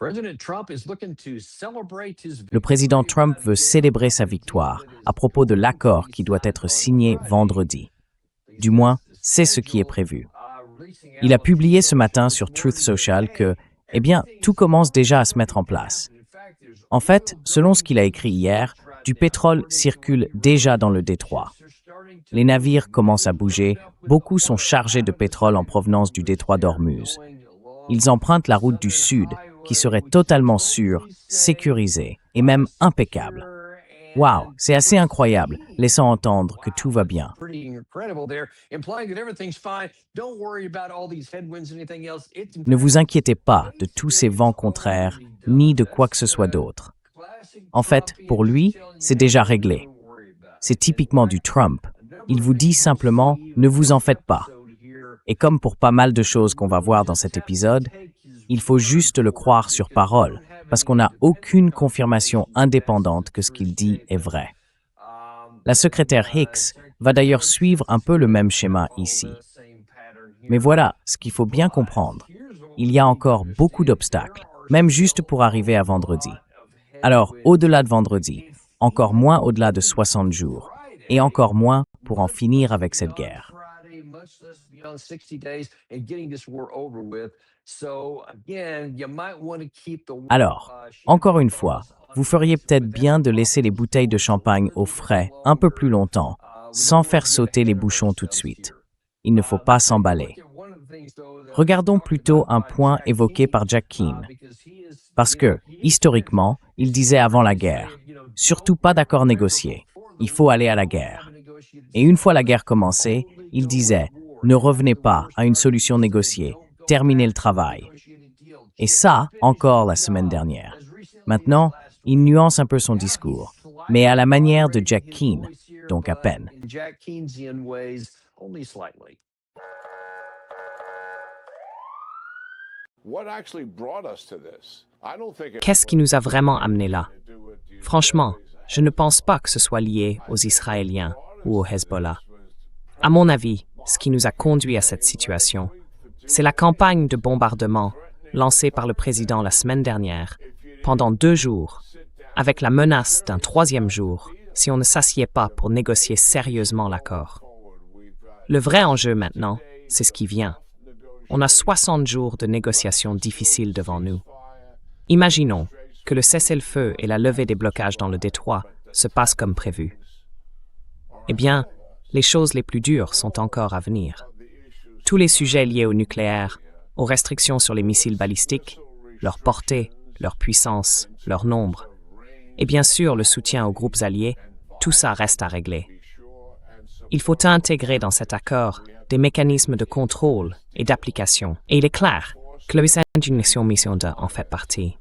Le président Trump veut célébrer sa victoire à propos de l'accord qui doit être signé vendredi. Du moins, c'est ce qui est prévu. Il a publié ce matin sur Truth Social que, eh bien, tout commence déjà à se mettre en place. En fait, selon ce qu'il a écrit hier, du pétrole circule déjà dans le détroit. Les navires commencent à bouger, beaucoup sont chargés de pétrole en provenance du détroit d'Ormuz. Ils empruntent la route du sud, qui serait totalement sûre, sécurisée et même impeccable. Waouh, c'est assez incroyable, laissant entendre que tout va bien. Ne vous inquiétez pas de tous ces vents contraires, ni de quoi que ce soit d'autre. En fait, pour lui, c'est déjà réglé. C'est typiquement du Trump. Il vous dit simplement « ne vous en faites pas ». Et comme pour pas mal de choses qu'on va voir dans cet épisode, il faut juste le croire sur parole, parce qu'on n'a aucune confirmation indépendante que ce qu'il dit est vrai. La secrétaire Hicks va d'ailleurs suivre un peu le même schéma ici. Mais voilà, ce qu'il faut bien comprendre. Il y a encore beaucoup d'obstacles, même juste pour arriver à vendredi. Alors, au-delà de vendredi, encore moins au-delà de 60 jours, et encore moins pour en finir avec cette guerre. Alors, encore une fois, vous feriez peut-être bien de laisser les bouteilles de champagne au frais un peu plus longtemps, sans faire sauter les bouchons tout de suite. Il ne faut pas s'emballer. Regardons plutôt un point évoqué par Jack Keane. Parce que, historiquement, il disait avant la guerre, surtout pas d'accord négocié, il faut aller à la guerre. Et une fois la guerre commencée, il disait, ne revenez pas à une solution négociée, terminez le travail. Et ça, encore la semaine dernière. Maintenant, il nuance un peu son discours, mais à la manière de Jack Keane, donc à peine. Qu'est-ce qui nous a vraiment amenés là? Franchement, je ne pense pas que ce soit lié aux Israéliens ou au Hezbollah. À mon avis, ce qui nous a conduit à cette situation, c'est la campagne de bombardement lancée par le président la semaine dernière, pendant 2 jours, avec la menace d'un 3e jour si on ne s'assied pas pour négocier sérieusement l'accord. Le vrai enjeu maintenant, c'est ce qui vient. On a 60 jours de négociations difficiles devant nous. Imaginons que le cessez-le-feu et la levée des blocages dans le détroit se passent comme prévu. Eh bien, les choses les plus dures sont encore à venir. Tous les sujets liés au nucléaire, aux restrictions sur les missiles balistiques, leur portée, leur puissance, leur nombre, et bien sûr le soutien aux groupes alliés, tout ça reste à régler. Il faut intégrer dans cet accord des mécanismes de contrôle et d'application, et il est clair que la mission en fait partie.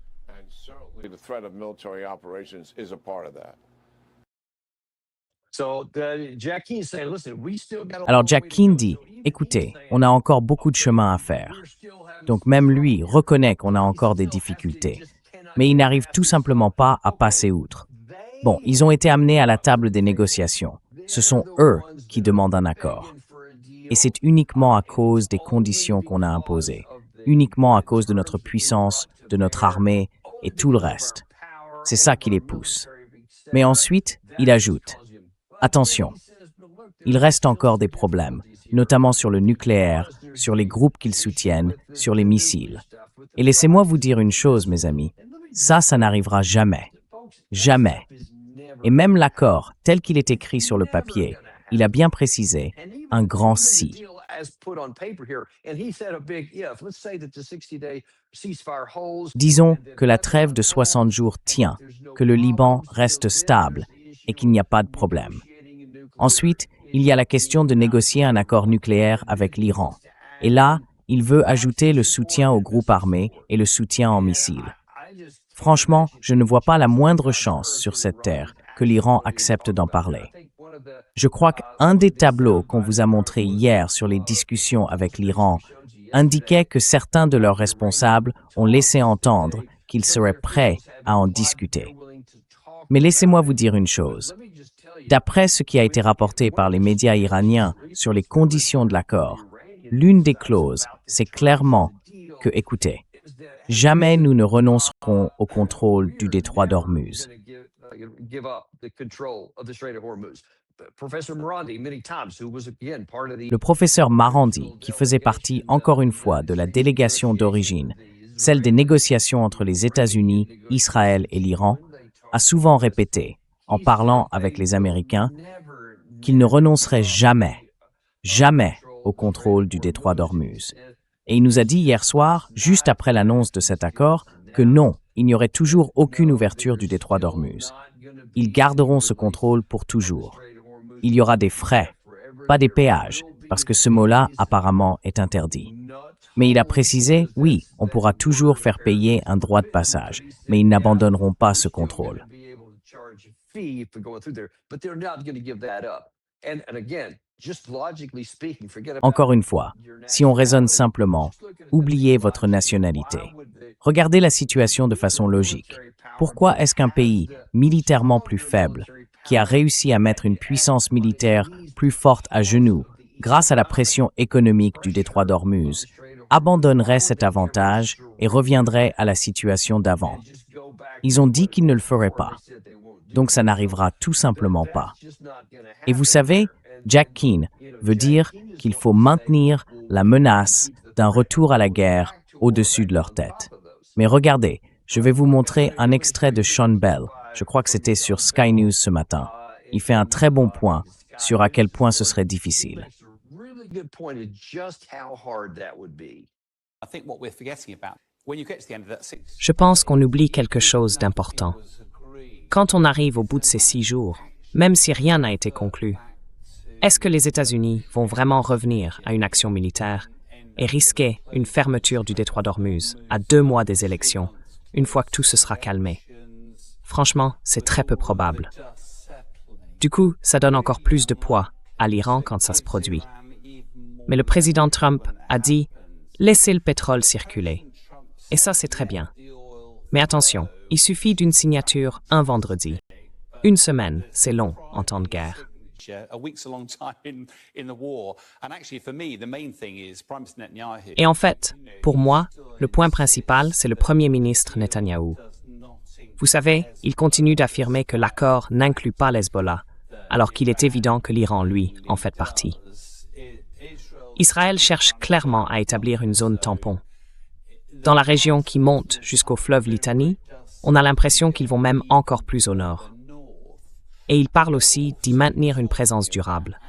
Alors Jack Keane dit, écoutez, on a encore beaucoup de chemin à faire. Donc même lui reconnaît qu'on a encore des difficultés. Mais il n'arrive tout simplement pas à passer outre. Bon, ils ont été amenés à la table des négociations. Ce sont eux qui demandent un accord. Et c'est uniquement à cause des conditions qu'on a imposées, uniquement à cause de notre puissance, de notre armée et tout le reste. C'est ça qui les pousse. Mais ensuite, il ajoute, attention, il reste encore des problèmes, notamment sur le nucléaire, sur les groupes qu'ils soutiennent, sur les missiles. Et laissez-moi vous dire une chose, mes amis, ça n'arrivera jamais. Jamais. Et même l'accord, tel qu'il est écrit sur le papier, il a bien précisé, un grand si. Disons que la trêve de 60 jours tient, que le Liban reste stable et qu'il n'y a pas de problème. Ensuite, il y a la question de négocier un accord nucléaire avec l'Iran. Et là, il veut ajouter le soutien aux groupes armés et le soutien en missiles. Franchement, je ne vois pas la moindre chance sur cette terre que l'Iran accepte d'en parler. Je crois qu'un des tableaux qu'on vous a montré hier sur les discussions avec l'Iran indiquait que certains de leurs responsables ont laissé entendre qu'ils seraient prêts à en discuter. Mais laissez-moi vous dire une chose. D'après ce qui a été rapporté par les médias iraniens sur les conditions de l'accord, l'une des clauses, c'est clairement que, écoutez, Jamais nous ne renoncerons au contrôle du détroit d'Ormuz. Le professeur Marandi, qui faisait partie encore une fois de la délégation d'origine, celle des négociations entre les États-Unis, Israël et l'Iran, a souvent répété, en parlant avec les Américains, qu'il ne renoncerait jamais au contrôle du détroit d'Ormuz. Et il nous a dit hier soir, juste après l'annonce de cet accord, que non, il n'y aurait toujours aucune ouverture du détroit d'Ormuz. Ils garderont ce contrôle pour toujours. Il y aura des frais, pas des péages, parce que ce mot-là apparemment est interdit. Mais il a précisé, oui, on pourra toujours faire payer un droit de passage, mais ils n'abandonneront pas ce contrôle. Encore une fois, si on raisonne simplement, oubliez votre nationalité. Regardez la situation de façon logique. Pourquoi est-ce qu'un pays militairement plus faible, qui a réussi à mettre une puissance militaire plus forte à genoux grâce à la pression économique du détroit d'Ormuz, abandonnerait cet avantage et reviendrait à la situation d'avant? Ils ont dit qu'ils ne le feraient pas. Donc ça n'arrivera tout simplement pas. Et vous savez, Jack Keane veut dire qu'il faut maintenir la menace d'un retour à la guerre au-dessus de leur tête. Mais regardez, je vais vous montrer un extrait de Sean Bell. Je crois que c'était sur Sky News ce matin. Il fait un très bon point sur à quel point ce serait difficile. Je pense qu'on oublie quelque chose d'important. Quand on arrive au bout de ces 6 jours, même si rien n'a été conclu, est-ce que les États-Unis vont vraiment revenir à une action militaire et risquer une fermeture du détroit d'Ormuz à 2 mois des élections, une fois que tout se sera calmé? Franchement, c'est très peu probable. Du coup, ça donne encore plus de poids à l'Iran quand ça se produit. Mais le président Trump a dit « laissez le pétrole circuler ». Et ça, c'est très bien. Mais attention, il suffit d'une signature un vendredi. 1 semaine, c'est long en temps de guerre. Et en fait, pour moi, le point principal, c'est le Premier ministre Netanyahou. Vous savez, il continue d'affirmer que l'accord n'inclut pas l'Hezbollah, alors qu'il est évident que l'Iran, lui, en fait partie. Israël cherche clairement à établir une zone tampon. Dans la région qui monte jusqu'au fleuve Litani, on a l'impression qu'ils vont même encore plus au nord. Et ils parlent aussi d'y maintenir une présence durable.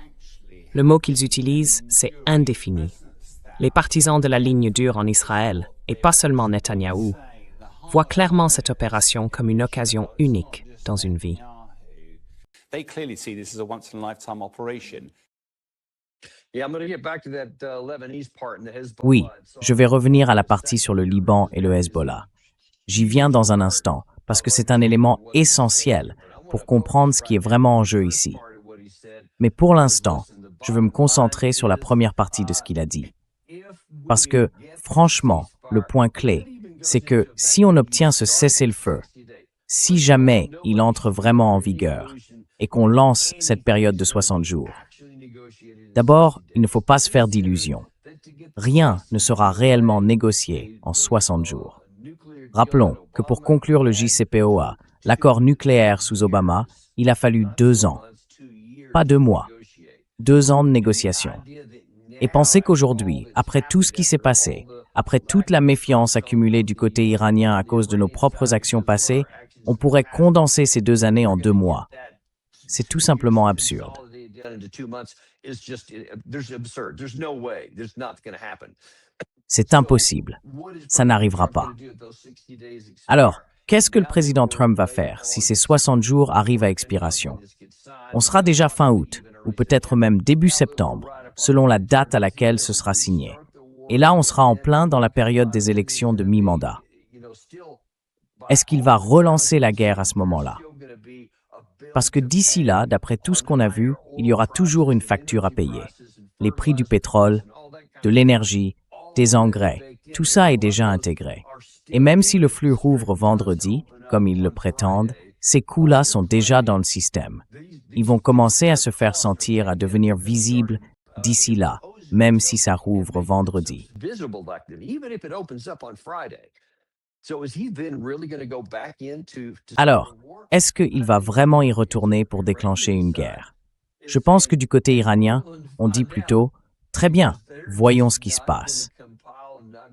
Le mot qu'ils utilisent, c'est indéfini. Les partisans de la ligne dure en Israël, et pas seulement Netanyahou, voient clairement cette opération comme une occasion unique dans une vie. Oui, je vais revenir à la partie sur le Liban et le Hezbollah. J'y viens dans un instant, parce que c'est un élément essentiel pour comprendre ce qui est vraiment en jeu ici. Mais pour l'instant, je veux me concentrer sur la première partie de ce qu'il a dit. Parce que, franchement, le point clé, c'est que si on obtient ce cessez-le-feu, si jamais il entre vraiment en vigueur et qu'on lance cette période de 60 jours, d'abord, il ne faut pas se faire d'illusions. Rien ne sera réellement négocié en 60 jours. Rappelons que pour conclure le JCPOA, l'accord nucléaire sous Obama, il a fallu 2 ans. Pas 2 mois. 2 ans de négociations. Et pensez qu'aujourd'hui, après tout ce qui s'est passé, après toute la méfiance accumulée du côté iranien à cause de nos propres actions passées, on pourrait condenser ces 2 années en 2 mois. C'est tout simplement absurde. C'est impossible. Ça n'arrivera pas. Alors, qu'est-ce que le président Trump va faire si ces 60 jours arrivent à expiration? On sera déjà fin août, ou peut-être même début septembre, selon la date à laquelle ce sera signé. Et là, on sera en plein dans la période des élections de mi-mandat. Est-ce qu'il va relancer la guerre à ce moment-là? Parce que d'ici là, d'après tout ce qu'on a vu, il y aura toujours une facture à payer. Les prix du pétrole, de l'énergie, des engrais, tout ça est déjà intégré. Et même si le flux rouvre vendredi, comme ils le prétendent, ces coûts-là sont déjà dans le système. Ils vont commencer à se faire sentir, à devenir visibles d'ici là, même si ça rouvre vendredi. Alors, est-ce qu'il va vraiment y retourner pour déclencher une guerre? Je pense que du côté iranien, on dit plutôt « Très bien, voyons ce qui se passe ».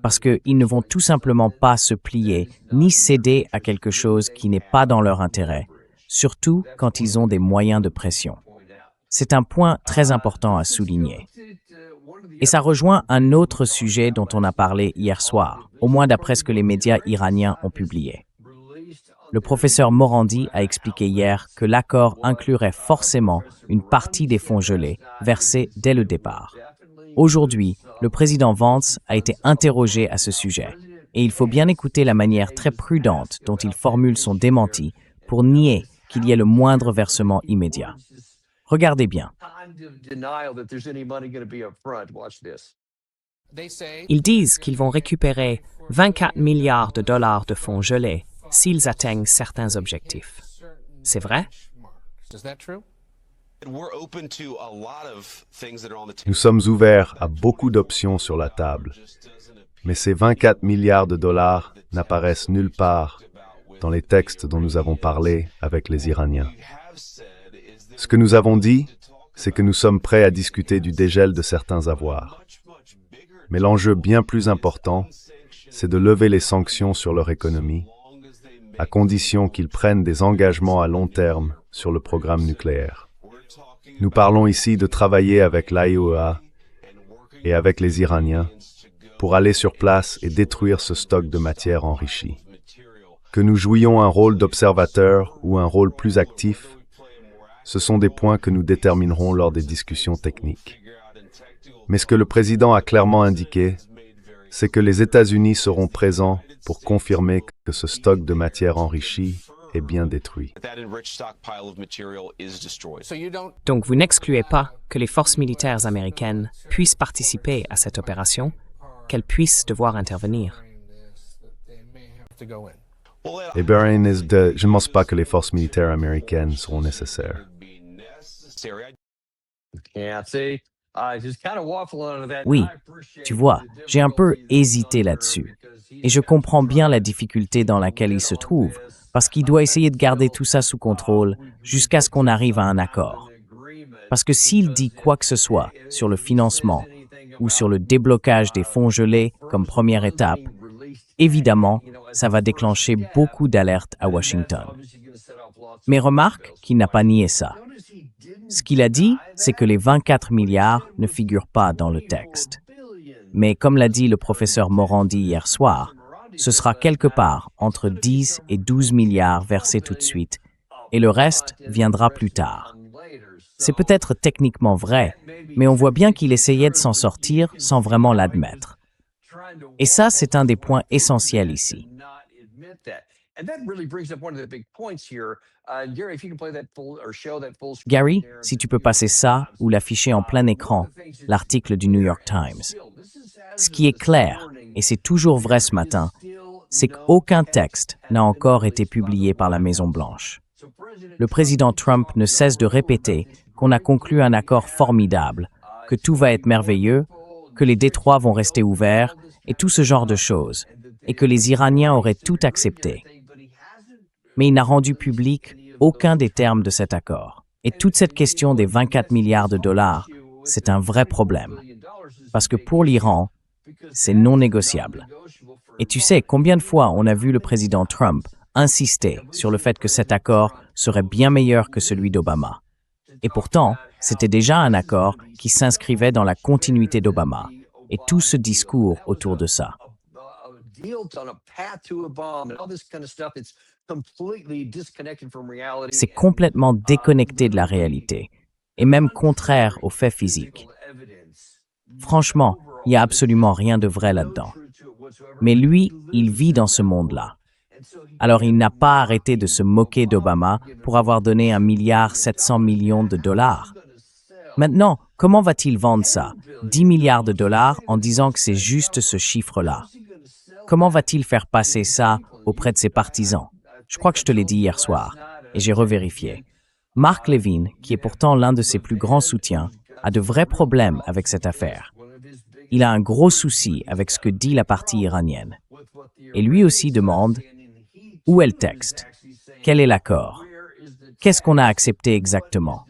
Parce qu'ils ne vont tout simplement pas se plier ni céder à quelque chose qui n'est pas dans leur intérêt, surtout quand ils ont des moyens de pression. C'est un point très important à souligner. Et ça rejoint un autre sujet dont on a parlé hier soir, au moins d'après ce que les médias iraniens ont publié. Le professeur Morandi a expliqué hier que l'accord inclurait forcément une partie des fonds gelés versés dès le départ. Aujourd'hui, le président Vance a été interrogé à ce sujet, et il faut bien écouter la manière très prudente dont il formule son démenti pour nier qu'il y ait le moindre versement immédiat. Regardez bien. Ils disent qu'ils vont récupérer 24 milliards de dollars de fonds gelés s'ils atteignent certains objectifs. C'est vrai? Nous sommes ouverts à beaucoup d'options sur la table, mais ces 24 milliards de dollars n'apparaissent nulle part dans les textes dont nous avons parlé avec les Iraniens. Ce que nous avons dit, c'est que nous sommes prêts à discuter du dégel de certains avoirs. Mais l'enjeu bien plus important, c'est de lever les sanctions sur leur économie, à condition qu'ils prennent des engagements à long terme sur le programme nucléaire. Nous parlons ici de travailler avec l'AIEA et avec les Iraniens pour aller sur place et détruire ce stock de matière enrichie. Que nous jouions un rôle d'observateur ou un rôle plus actif, ce sont des points que nous déterminerons lors des discussions techniques. Mais ce que le président a clairement indiqué, c'est que les États-Unis seront présents pour confirmer que ce stock de matière enrichie est bien détruit. Donc vous n'excluez pas que les forces militaires américaines puissent participer à cette opération, qu'elles puissent devoir intervenir. Et je ne pense pas que les forces militaires américaines seront nécessaires. Oui, tu vois, j'ai un peu hésité là-dessus. Et je comprends bien la difficulté dans laquelle il se trouve, parce qu'il doit essayer de garder tout ça sous contrôle jusqu'à ce qu'on arrive à un accord. Parce que s'il dit quoi que ce soit sur le financement ou sur le déblocage des fonds gelés comme première étape, évidemment, ça va déclencher beaucoup d'alertes à Washington. Mais remarque qu'il n'a pas nié ça. Ce qu'il a dit, c'est que les 24 milliards ne figurent pas dans le texte. Mais comme l'a dit le professeur Morandi hier soir, ce sera quelque part entre 10 et 12 milliards versés tout de suite, et le reste viendra plus tard. C'est peut-être techniquement vrai, mais on voit bien qu'il essayait de s'en sortir sans vraiment l'admettre. Et ça, c'est un des points essentiels ici. Gary, si tu peux passer ça ou l'afficher en plein écran, l'article du New York Times. Ce qui est clair, et c'est toujours vrai ce matin, c'est qu'aucun texte n'a encore été publié par la Maison-Blanche. Le président Trump ne cesse de répéter qu'on a conclu un accord formidable, que tout va être merveilleux, que les détroits vont rester ouverts et tout ce genre de choses, et que les Iraniens auraient tout accepté. Mais il n'a rendu public aucun des termes de cet accord. Et toute cette question des 24 milliards de dollars, c'est un vrai problème. Parce que pour l'Iran, c'est non négociable. Et tu sais combien de fois on a vu le président Trump insister sur le fait que cet accord serait bien meilleur que celui d'Obama. Et pourtant, c'était déjà un accord qui s'inscrivait dans la continuité d'Obama. Et tout ce discours autour de ça. C'est complètement déconnecté de la réalité, et même contraire aux faits physiques. Franchement, il n'y a absolument rien de vrai là-dedans. Mais lui, il vit dans ce monde-là. Alors il n'a pas arrêté de se moquer d'Obama pour avoir donné 1,7 milliard de dollars. Maintenant, comment va-t-il vendre ça, 10 milliards de dollars, en disant que c'est juste ce chiffre-là? Comment va-t-il faire passer ça auprès de ses partisans? Je crois que je te l'ai dit hier soir, et j'ai revérifié. Mark Levin, qui est pourtant l'un de ses plus grands soutiens, a de vrais problèmes avec cette affaire. Il a un gros souci avec ce que dit la partie iranienne. Et lui aussi demande « Où est le texte? Quel est l'accord? Qu'est-ce qu'on a accepté exactement ?»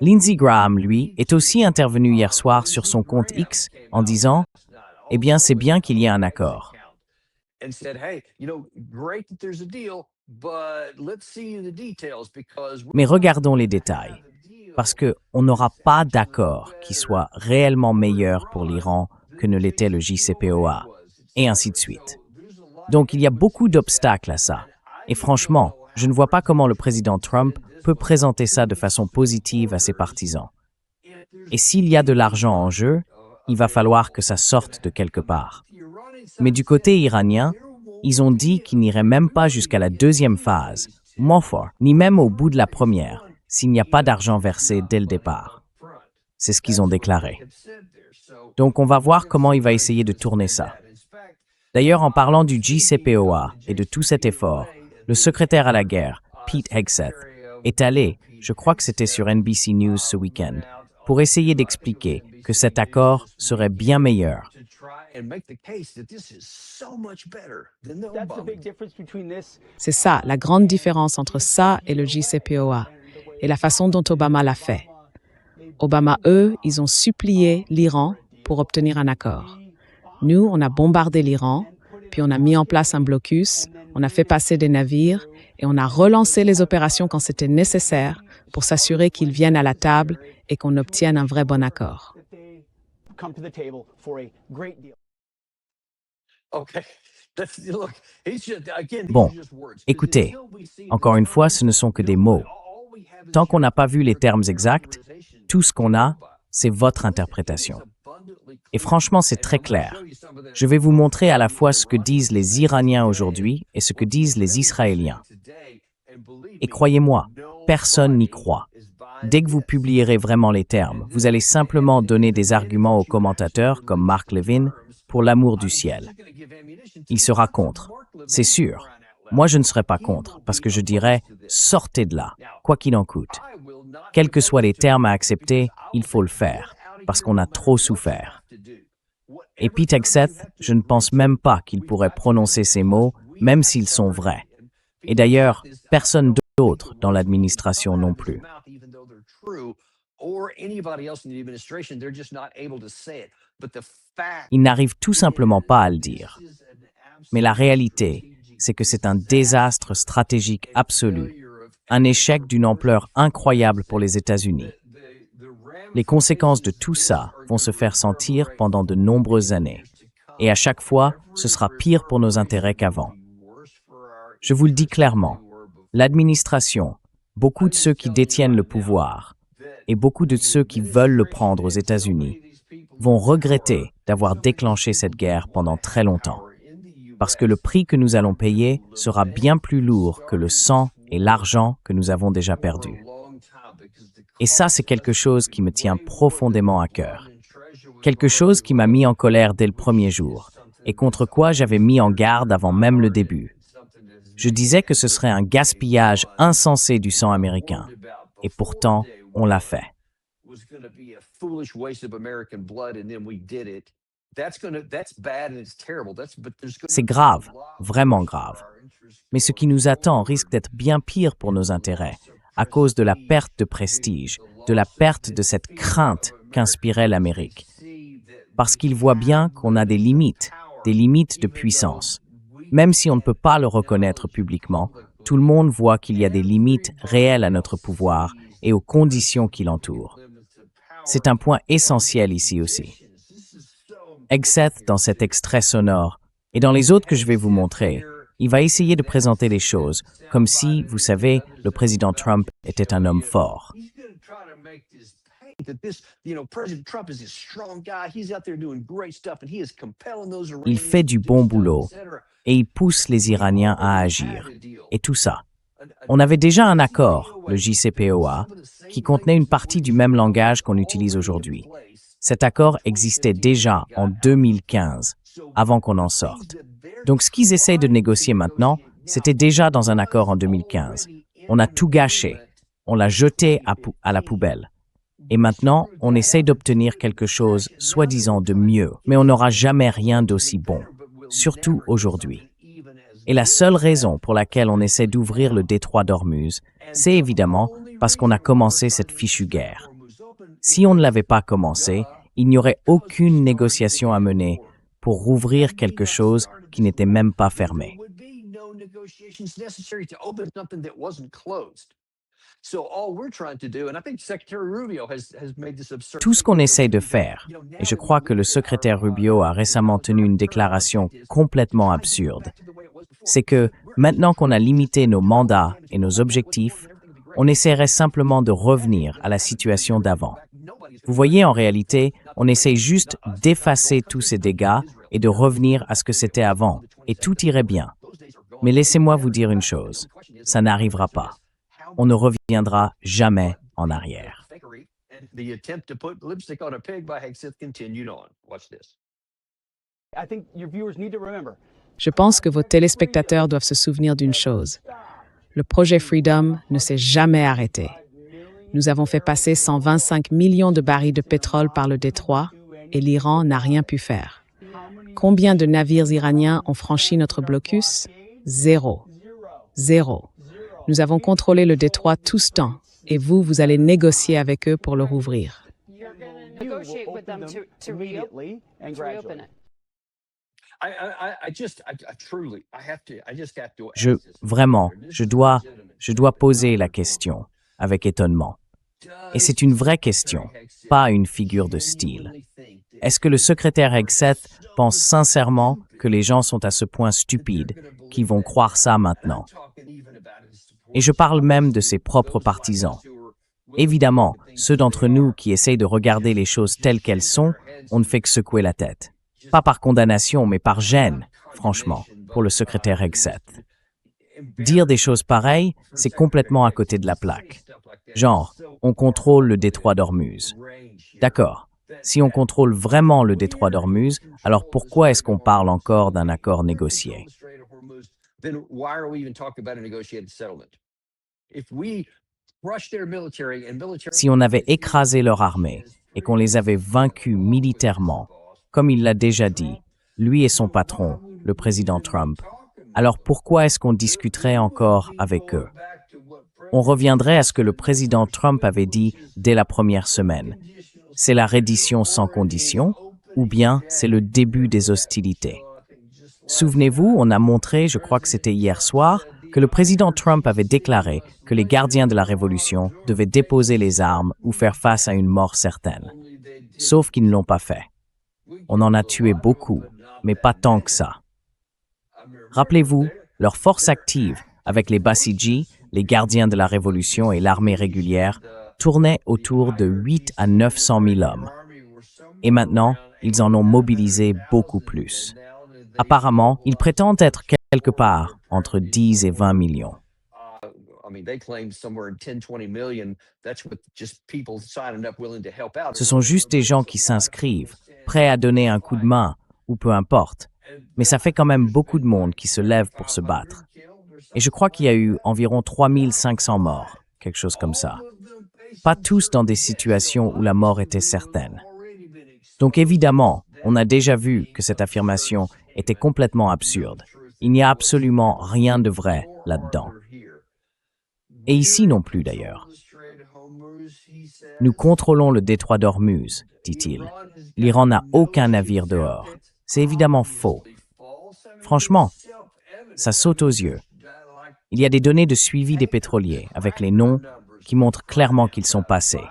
Lindsey Graham, lui, est aussi intervenu hier soir sur son compte X en disant « Eh bien, c'est bien qu'il y ait un accord. » Mais regardons les détails, parce qu'on n'aura pas d'accord qui soit réellement meilleur pour l'Iran que ne l'était le JCPOA, et ainsi de suite. Donc il y a beaucoup d'obstacles à ça. Et franchement, je ne vois pas comment le président Trump peut présenter ça de façon positive à ses partisans. Et s'il y a de l'argent en jeu, il va falloir que ça sorte de quelque part. Mais du côté iranien, ils ont dit qu'ils n'iraient même pas jusqu'à la deuxième phase, ni même au bout de la première, s'il n'y a pas d'argent versé dès le départ. C'est ce qu'ils ont déclaré. Donc on va voir comment il va essayer de tourner ça. D'ailleurs, en parlant du JCPOA et de tout cet effort, le secrétaire à la guerre, Pete Hegseth, est allé, je crois que c'était sur NBC News ce week-end, pour essayer d'expliquer que cet accord serait bien meilleur. C'est ça, la grande différence entre ça et le JCPOA, et la façon dont Obama l'a fait. Obama, eux, ils ont supplié l'Iran pour obtenir un accord. Nous, on a bombardé l'Iran, puis on a mis en place un blocus, on a fait passer des navires et on a relancé les opérations quand c'était nécessaire pour s'assurer qu'ils viennent à la table et qu'on obtienne un vrai bon accord. Bon, écoutez, encore une fois, ce ne sont que des mots. Tant qu'on n'a pas vu les termes exacts, tout ce qu'on a, c'est votre interprétation. Et franchement, c'est très clair. Je vais vous montrer à la fois ce que disent les Iraniens aujourd'hui et ce que disent les Israéliens. Et croyez-moi, personne n'y croit. Dès que vous publierez vraiment les termes, vous allez simplement donner des arguments aux commentateurs comme Mark Levin pour l'amour du ciel. Il sera contre, c'est sûr. Moi, je ne serai pas contre, parce que je dirais « sortez de là, quoi qu'il en coûte ». Quels que soient les termes à accepter, il faut le faire, parce qu'on a trop souffert. Et Pete Hegseth, je ne pense même pas qu'il pourrait prononcer ces mots, même s'ils sont vrais. Et d'ailleurs, personne d'autre dans l'administration non plus. Ils n'arrivent tout simplement pas à le dire. Mais la réalité, c'est que c'est un désastre stratégique absolu, un échec d'une ampleur incroyable pour les États-Unis. Les conséquences de tout ça vont se faire sentir pendant de nombreuses années. Et à chaque fois, ce sera pire pour nos intérêts qu'avant. Je vous le dis clairement, l'administration, beaucoup de ceux qui détiennent le pouvoir et beaucoup de ceux qui veulent le prendre aux États-Unis vont regretter d'avoir déclenché cette guerre pendant très longtemps. Parce que le prix que nous allons payer sera bien plus lourd que le sang et l'argent que nous avons déjà perdus. Et ça, c'est quelque chose qui me tient profondément à cœur. Quelque chose qui m'a mis en colère dès le premier jour, et contre quoi j'avais mis en garde avant même le début. Je disais que ce serait un gaspillage insensé du sang américain. Et pourtant, on l'a fait. C'est grave, vraiment grave. Mais ce qui nous attend risque d'être bien pire pour nos intérêts, à cause de la perte de prestige, de la perte de cette crainte qu'inspirait l'Amérique. Parce qu'ils voient bien qu'on a des limites de puissance. Même si on ne peut pas le reconnaître publiquement, tout le monde voit qu'il y a des limites réelles à notre pouvoir et aux conditions qui l'entourent. C'est un point essentiel ici aussi. Hegseth, dans cet extrait sonore, et dans les autres que je vais vous montrer, il va essayer de présenter les choses comme si, vous savez, le président Trump était un homme fort. Il fait du bon boulot et il pousse les Iraniens à agir. Et tout ça. On avait déjà un accord, le JCPOA, qui contenait une partie du même langage qu'on utilise aujourd'hui. Cet accord existait déjà en 2015, avant qu'on en sorte. Donc ce qu'ils essayent de négocier maintenant, c'était déjà dans un accord en 2015. On a tout gâché, on l'a jeté à la poubelle. Et maintenant, on essaye d'obtenir quelque chose, soi-disant, de mieux, mais on n'aura jamais rien d'aussi bon. surtout aujourd'hui. Et la seule raison pour laquelle on essaie d'ouvrir le détroit d'Ormuz, c'est évidemment parce qu'on a commencé cette fichue guerre. Si on ne l'avait pas commencé, il n'y aurait aucune négociation à mener pour rouvrir quelque chose qui n'était même pas fermé. Tout ce qu'on essaie de faire, et je crois que le secrétaire Rubio a récemment tenu une déclaration complètement absurde, c'est que maintenant qu'on a limité nos mandats et nos objectifs, on essaierait simplement de revenir à la situation d'avant. Vous voyez, en réalité, on essaie juste d'effacer tous ces dégâts et de revenir à ce que c'était avant, et tout irait bien. Mais laissez-moi vous dire une chose, ça n'arrivera pas. On ne reviendra jamais en arrière. Je pense que vos téléspectateurs doivent se souvenir d'une chose. Le projet Freedom ne s'est jamais arrêté. Nous avons fait passer 125 millions de barils de pétrole par le détroit et l'Iran n'a rien pu faire. Combien de navires iraniens ont franchi notre blocus? Zéro. Nous avons contrôlé le détroit tout ce temps et vous allez négocier avec eux pour le rouvrir. Je dois poser la question avec étonnement. Et c'est une vraie question, pas une figure de style. Est-ce que le secrétaire Hegseth pense sincèrement que les gens sont à ce point stupides qu'ils vont croire ça maintenant? Et je parle même de ses propres partisans. Évidemment, ceux d'entre nous qui essayent de regarder les choses telles qu'elles sont, on ne fait que secouer la tête. Pas par condamnation, mais par gêne, franchement, pour le secrétaire Hegseth. Dire des choses pareilles, c'est complètement à côté de la plaque. Genre, on contrôle le détroit d'Ormuz. D'accord. Si on contrôle vraiment le détroit d'Ormuz, alors pourquoi est-ce qu'on parle encore d'un accord négocié? Si on avait écrasé leur armée et qu'on les avait vaincus militairement, comme il l'a déjà dit, lui et son patron, le président Trump, alors pourquoi est-ce qu'on discuterait encore avec eux? On reviendrait à ce que le président Trump avait dit dès la première semaine. C'est la reddition sans condition, ou bien c'est le début des hostilités. Souvenez-vous, on a montré, je crois que c'était hier soir, que le président Trump avait déclaré que les gardiens de la Révolution devaient déposer les armes ou faire face à une mort certaine. Sauf qu'ils ne l'ont pas fait. On en a tué beaucoup, mais pas tant que ça. Rappelez-vous, leur force active, avec les Basiji, les gardiens de la Révolution et l'armée régulière, tournait autour de 8 à 900 000 hommes. Et maintenant, ils en ont mobilisé beaucoup plus. Apparemment, ils prétendent être quelque part entre 10 et 20 millions. Ce sont juste des gens qui s'inscrivent, prêts à donner un coup de main, ou peu importe. Mais ça fait quand même beaucoup de monde qui se lève pour se battre. Et je crois qu'il y a eu environ 3500 morts, quelque chose comme ça. Pas tous dans des situations où la mort était certaine. Donc évidemment, on a déjà vu que cette affirmation était complètement absurde. Il n'y a absolument rien de vrai là-dedans. Et ici non plus d'ailleurs. Nous contrôlons le détroit d'Ormuz, dit-il. L'Iran n'a aucun navire dehors. C'est évidemment faux. Franchement, ça saute aux yeux. Il y a des données de suivi des pétroliers, avec les noms, qui montrent clairement qu'ils sont passés.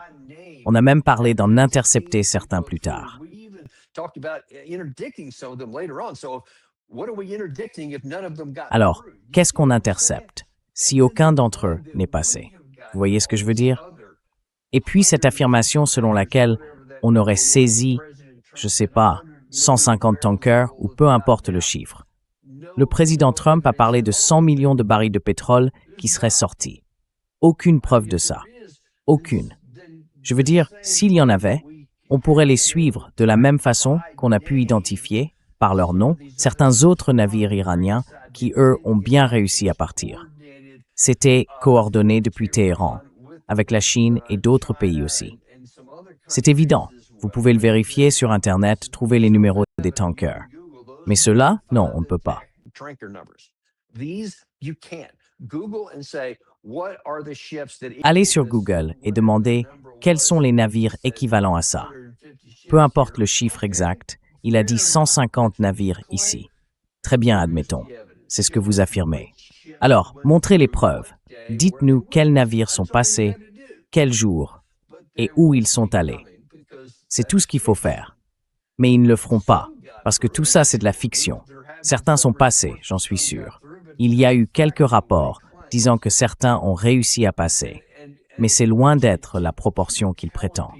On a même parlé d'en intercepter certains plus tard. Alors, qu'est-ce qu'on intercepte, si aucun d'entre eux n'est passé? Vous voyez ce que je veux dire? Et puis cette affirmation selon laquelle on aurait saisi, je sais pas, 150 tankers ou peu importe le chiffre. Le président Trump a parlé de 100 millions de barils de pétrole qui seraient sortis. Aucune preuve de ça. Aucune. Je veux dire, s'il y en avait, on pourrait les suivre de la même façon qu'on a pu identifier, par leur nom, certains autres navires iraniens qui, eux, ont bien réussi à partir. C'était coordonné depuis Téhéran, avec la Chine et d'autres pays aussi. C'est évident. Vous pouvez le vérifier sur Internet, trouver les numéros des tankers. Mais cela, non, on ne peut pas. Allez sur Google et demandez quels sont les navires équivalents à ça. Peu importe le chiffre exact, il a dit 150 navires ici. Très bien, admettons. C'est ce que vous affirmez. Alors, montrez les preuves. Dites-nous quels navires sont passés, quel jour et où ils sont allés. C'est tout ce qu'il faut faire. Mais ils ne le feront pas, parce que tout ça, c'est de la fiction. Certains sont passés, j'en suis sûr. Il y a eu quelques rapports disant que certains ont réussi à passer, mais c'est loin d'être la proportion qu'ils prétendent.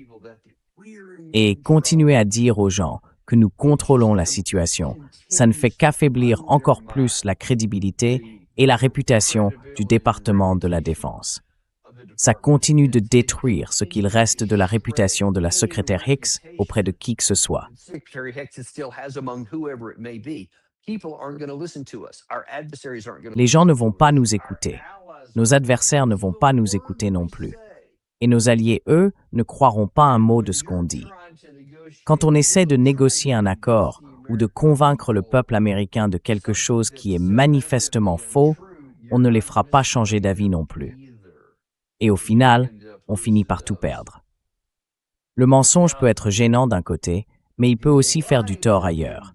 Et continuer à dire aux gens que nous contrôlons la situation, ça ne fait qu'affaiblir encore plus la crédibilité et la réputation du département de la Défense. Ça continue de détruire ce qu'il reste de la réputation de la secrétaire Hicks auprès de qui que ce soit. Les gens ne vont pas nous écouter. Nos adversaires ne vont pas nous écouter non plus. Et nos alliés, eux, ne croiront pas un mot de ce qu'on dit. Quand on essaie de négocier un accord ou de convaincre le peuple américain de quelque chose qui est manifestement faux, on ne les fera pas changer d'avis non plus. Et au final, on finit par tout perdre. Le mensonge peut être gênant d'un côté, mais il peut aussi faire du tort ailleurs.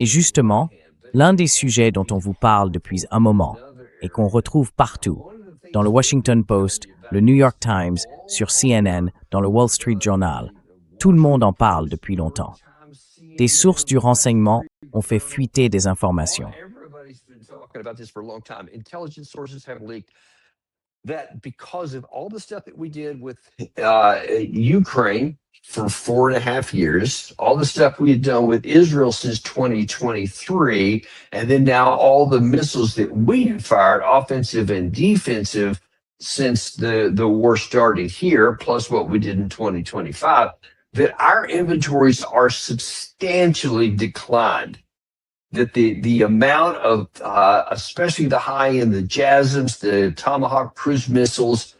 Et justement, l'un des sujets dont on vous parle depuis un moment et qu'on retrouve partout, dans le Washington Post, le New York Times, sur CNN, dans le Wall Street Journal, tout le monde en parle depuis longtemps. Des sources du renseignement ont fait fuiter des informations. That because of all the stuff that we did with Ukraine for 4.5 years, all the stuff we had done with Israel since 2023, and then now all the missiles that we had fired, offensive and defensive, since the war started here, plus what we did in 2025, that our inventories are substantially declined. That the amount of, especially the high-end, the JASSMs, the Tomahawk cruise missiles,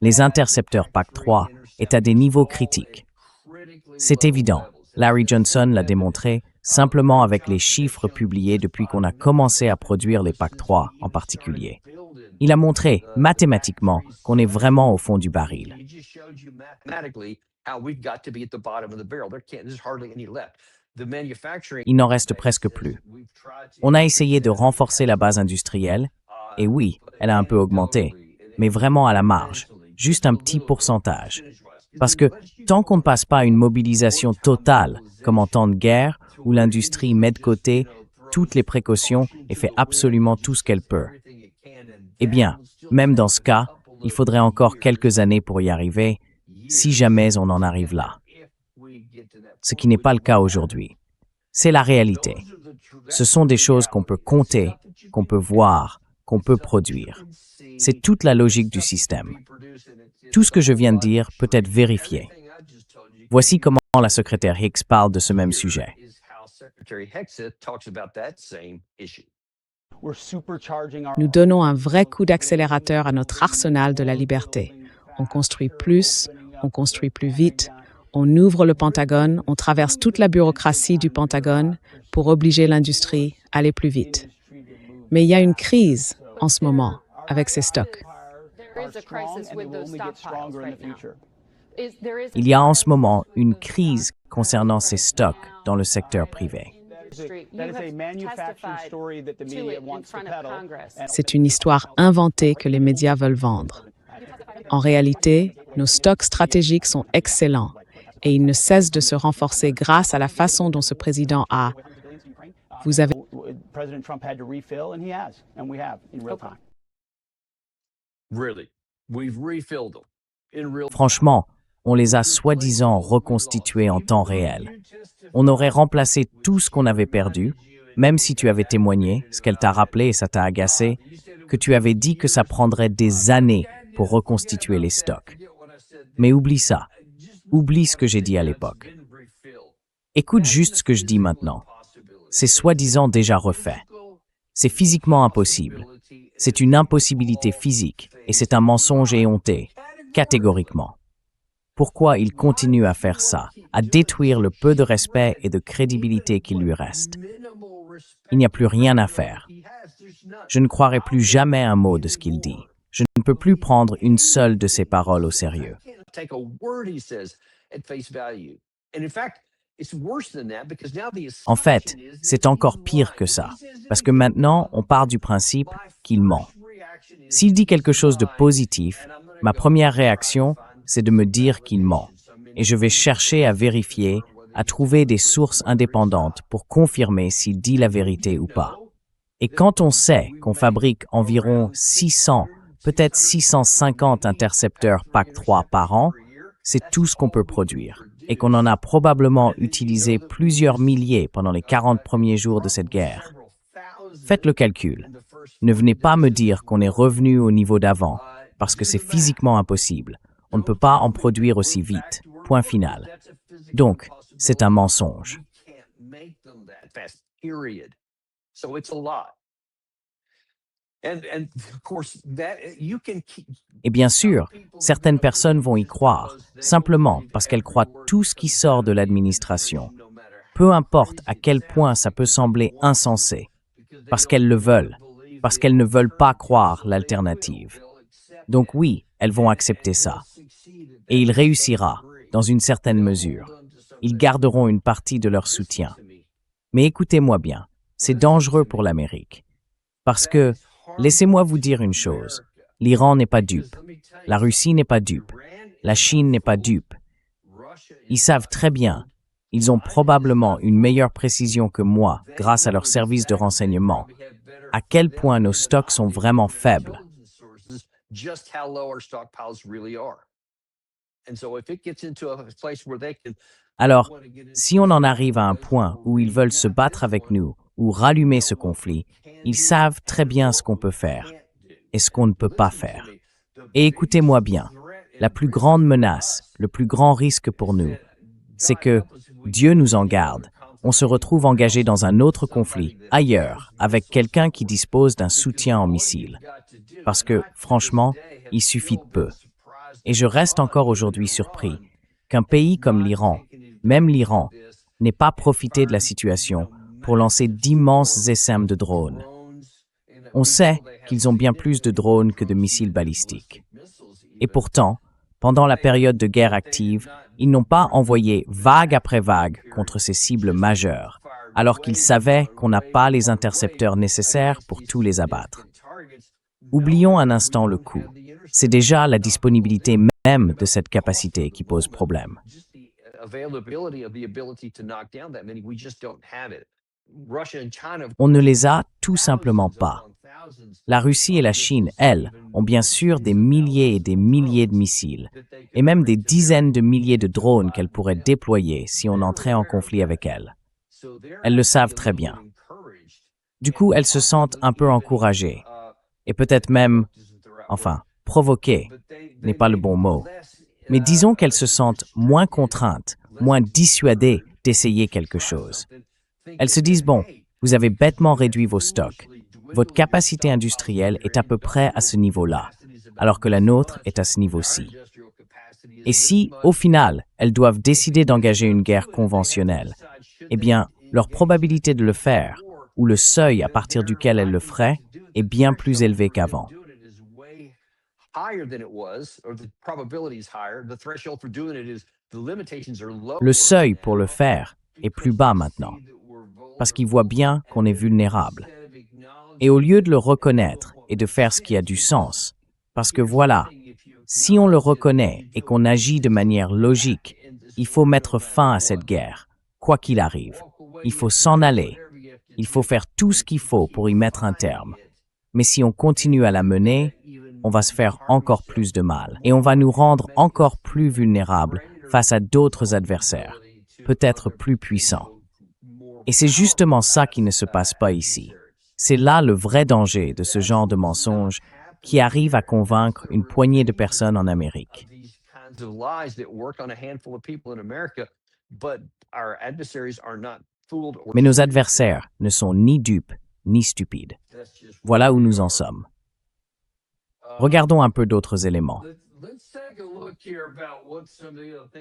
Les intercepteurs PAC-3 est à des niveaux critiques. C'est évident, Larry Johnson l'a démontré simplement avec les chiffres publiés depuis qu'on a commencé à produire les PAC-3 en particulier. Il a montré mathématiquement qu'on est vraiment au fond du baril. Il n'en reste presque plus. On a essayé de renforcer la base industrielle, et oui, elle a un peu augmenté, mais vraiment à la marge, juste un petit pourcentage. Parce que tant qu'on ne passe pas à une mobilisation totale, comme en temps de guerre, où l'industrie met de côté toutes les précautions et fait absolument tout ce qu'elle peut, eh bien, même dans ce cas, il faudrait encore quelques années pour y arriver, si jamais on en arrive là. Ce qui n'est pas le cas aujourd'hui. C'est la réalité. Ce sont des choses qu'on peut compter, qu'on peut voir, qu'on peut produire. C'est toute la logique du système. Tout ce que je viens de dire peut être vérifié. Voici comment la secrétaire Hicks parle de ce même sujet. Nous donnons un vrai coup d'accélérateur à notre arsenal de la liberté. On construit plus vite, on ouvre le Pentagone, on traverse toute la bureaucratie du Pentagone pour obliger l'industrie à aller plus vite. Mais il y a une crise en ce moment avec ces stocks. Il y a en ce moment une crise concernant ces stocks dans le secteur privé. C'est une histoire inventée que les médias veulent vendre. En réalité, nos stocks stratégiques sont excellents et ils ne cessent de se renforcer grâce à la façon dont ce président a. Vous avez Franchement, on les a soi-disant reconstitués en temps réel. On aurait remplacé tout ce qu'on avait perdu, même si tu avais témoigné, ce qu'elle t'a rappelé et ça t'a agacé, que tu avais dit que ça prendrait des années pour reconstituer les stocks. Mais oublie ça. Oublie ce que j'ai dit à l'époque. Écoute juste ce que je dis maintenant. C'est soi-disant déjà refait. C'est physiquement impossible. C'est une impossibilité physique et c'est un mensonge éhonté, catégoriquement. Pourquoi il continue à faire ça, à détruire le peu de respect et de crédibilité qu'il lui reste? Il n'y a plus rien à faire. Je ne croirai plus jamais un mot de ce qu'il dit. Je ne peux plus prendre une seule de ses paroles au sérieux. En fait, c'est encore pire que ça, parce que maintenant, on part du principe qu'il ment. S'il dit quelque chose de positif, ma première réaction, c'est de me dire qu'il ment. Et je vais chercher à vérifier, à trouver des sources indépendantes pour confirmer s'il dit la vérité ou pas. Et quand on sait qu'on fabrique environ 600, peut-être 650 intercepteurs PAC-3 par an, c'est tout ce qu'on peut produire. Et qu'on en a probablement utilisé plusieurs milliers pendant les 40 premiers jours de cette guerre. Faites le calcul. Ne venez pas me dire qu'on est revenu au niveau d'avant, parce que c'est physiquement impossible. On ne peut pas en produire aussi vite. Point final. Donc, c'est un mensonge. Et bien sûr, certaines personnes vont y croire, simplement parce qu'elles croient tout ce qui sort de l'administration. Peu importe à quel point ça peut sembler insensé, parce qu'elles le veulent, parce qu'elles ne veulent pas croire l'alternative. Donc oui, elles vont accepter ça. Et il réussira, dans une certaine mesure. Ils garderont une partie de leur soutien. Mais écoutez-moi bien, c'est dangereux pour l'Amérique. Parce que, laissez-moi vous dire une chose, l'Iran n'est pas dupe, la Russie n'est pas dupe, la Chine n'est pas dupe. Ils savent très bien, ils ont probablement une meilleure précision que moi grâce à leurs services de renseignement, à quel point nos stocks sont vraiment faibles. Alors, si on en arrive à un point où ils veulent se battre avec nous ou rallumer ce conflit, ils savent très bien ce qu'on peut faire et ce qu'on ne peut pas faire. Et écoutez-moi bien, la plus grande menace, le plus grand risque pour nous, c'est que, Dieu nous en garde, on se retrouve engagé dans un autre conflit, ailleurs, avec quelqu'un qui dispose d'un soutien en missiles. Parce que, franchement, il suffit de peu. Et je reste encore aujourd'hui surpris qu'un pays comme l'Iran, même l'Iran, n'ait pas profité de la situation pour lancer d'immenses essaims de drones. On sait qu'ils ont bien plus de drones que de missiles balistiques. Et pourtant, pendant la période de guerre active, ils n'ont pas envoyé vague après vague contre ces cibles majeures, alors qu'ils savaient qu'on n'a pas les intercepteurs nécessaires pour tous les abattre. Oublions un instant le coût. C'est déjà la disponibilité même de cette capacité qui pose problème. On ne les a tout simplement pas. La Russie et la Chine, elles, ont bien sûr des milliers et des milliers de missiles, et même des dizaines de milliers de drones qu'elles pourraient déployer si on entrait en conflit avec elles. Elles le savent très bien. Du coup, elles se sentent un peu encouragées, et peut-être même, provoquées n'est pas le bon mot, mais disons qu'elles se sentent moins contraintes, moins dissuadées d'essayer quelque chose. Elles se disent, bon, vous avez bêtement réduit vos stocks. Votre capacité industrielle est à peu près à ce niveau-là, alors que la nôtre est à ce niveau-ci. Et si, au final, elles doivent décider d'engager une guerre conventionnelle, eh bien, leur probabilité de le faire, ou le seuil à partir duquel elles le feraient, est bien plus élevé qu'avant. Le seuil pour le faire est plus bas maintenant, parce qu'ils voient bien qu'on est vulnérable. Et au lieu de le reconnaître et de faire ce qui a du sens, parce que voilà, si on le reconnaît et qu'on agit de manière logique, il faut mettre fin à cette guerre, quoi qu'il arrive. Il faut s'en aller. Il faut faire tout ce qu'il faut pour y mettre un terme. Mais si on continue à la mener, on va se faire encore plus de mal et on va nous rendre encore plus vulnérables face à d'autres adversaires, peut-être plus puissants. Et c'est justement ça qui ne se passe pas ici. C'est là le vrai danger de ce genre de mensonge qui arrive à convaincre une poignée de personnes en Amérique. Mais nos adversaires ne sont ni dupes ni stupides. Voilà où nous en sommes. Regardons un peu d'autres éléments.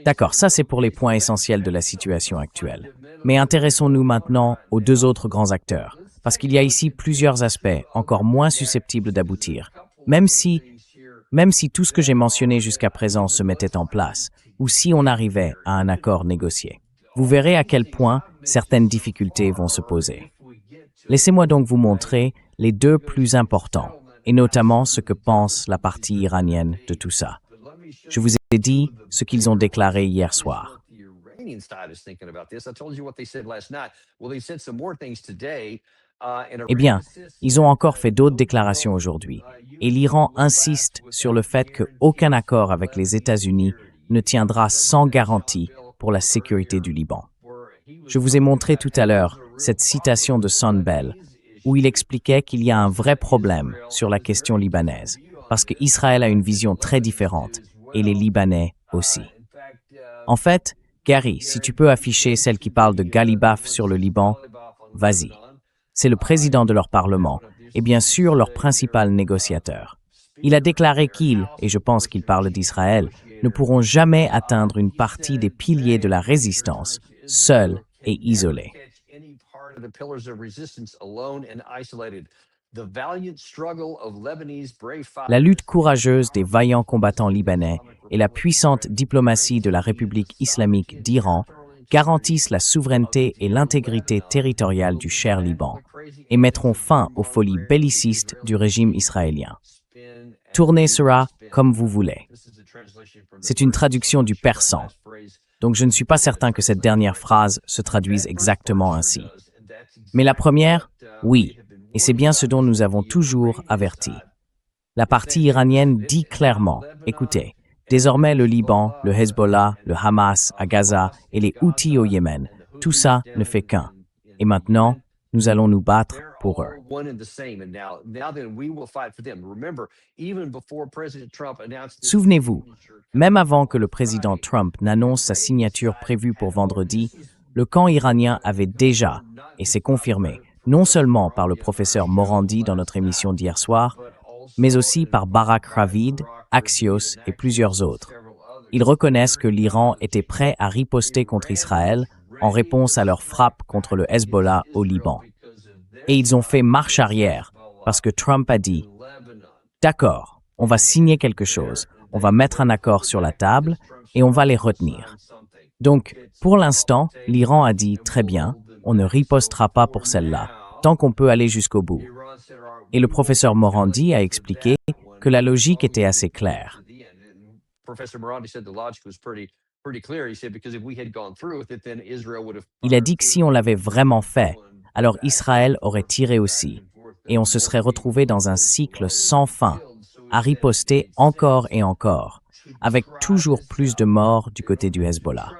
D'accord, ça c'est pour les points essentiels de la situation actuelle. Mais intéressons-nous maintenant aux deux autres grands acteurs, parce qu'il y a ici plusieurs aspects encore moins susceptibles d'aboutir, même si tout ce que j'ai mentionné jusqu'à présent se mettait en place, ou si on arrivait à un accord négocié. Vous verrez à quel point certaines difficultés vont se poser. Laissez-moi donc vous montrer les deux plus importants, et notamment ce que pense la partie iranienne de tout ça. Je vous ai dit ce qu'ils ont déclaré hier soir. Eh bien, ils ont encore fait d'autres déclarations aujourd'hui, et l'Iran insiste sur le fait qu'aucun accord avec les États-Unis ne tiendra sans garantie pour la sécurité du Liban. Je vous ai montré tout à l'heure cette citation de Son Bell, où il expliquait qu'il y a un vrai problème sur la question libanaise, parce qu'Israël a une vision très différente, et les Libanais aussi. En fait, Gary, si tu peux afficher celle qui parle de Galibaf sur le Liban, vas-y. C'est le président de leur parlement, et bien sûr leur principal négociateur. Il a déclaré qu'ils, et je pense qu'il parle d'Israël, ne pourront jamais atteindre une partie des piliers de la résistance, seuls et isolés. La lutte courageuse des vaillants combattants libanais et la puissante diplomatie de la République islamique d'Iran garantissent la souveraineté et l'intégrité territoriale du cher Liban et mettront fin aux folies bellicistes du régime israélien. Tournez cela comme vous voulez. C'est une traduction du persan, donc je ne suis pas certain que cette dernière phrase se traduise exactement ainsi. Mais la première, oui, et c'est bien ce dont nous avons toujours averti. La partie iranienne dit clairement, écoutez, désormais le Liban, le Hezbollah, le Hamas à Gaza et les Houthis au Yémen, tout ça ne fait qu'un. Et maintenant, nous allons nous battre pour eux. Souvenez-vous, même avant que le président Trump n'annonce sa signature prévue pour vendredi, le camp iranien avait déjà, et c'est confirmé, non seulement par le professeur Morandi dans notre émission d'hier soir, mais aussi par Barak Ravid, Axios et plusieurs autres. Ils reconnaissent que l'Iran était prêt à riposter contre Israël en réponse à leur frappe contre le Hezbollah au Liban. Et ils ont fait marche arrière parce que Trump a dit « D'accord, on va signer quelque chose, on va mettre un accord sur la table et on va les retenir. » Donc, pour l'instant, l'Iran a dit « Très bien, on ne ripostera pas pour celle-là, tant qu'on peut aller jusqu'au bout. » Et le professeur Morandi a expliqué que la logique était assez claire. Il a dit que si on l'avait vraiment fait, alors Israël aurait tiré aussi, et on se serait retrouvé dans un cycle sans fin, à riposter encore et encore, avec toujours plus de morts du côté du Hezbollah.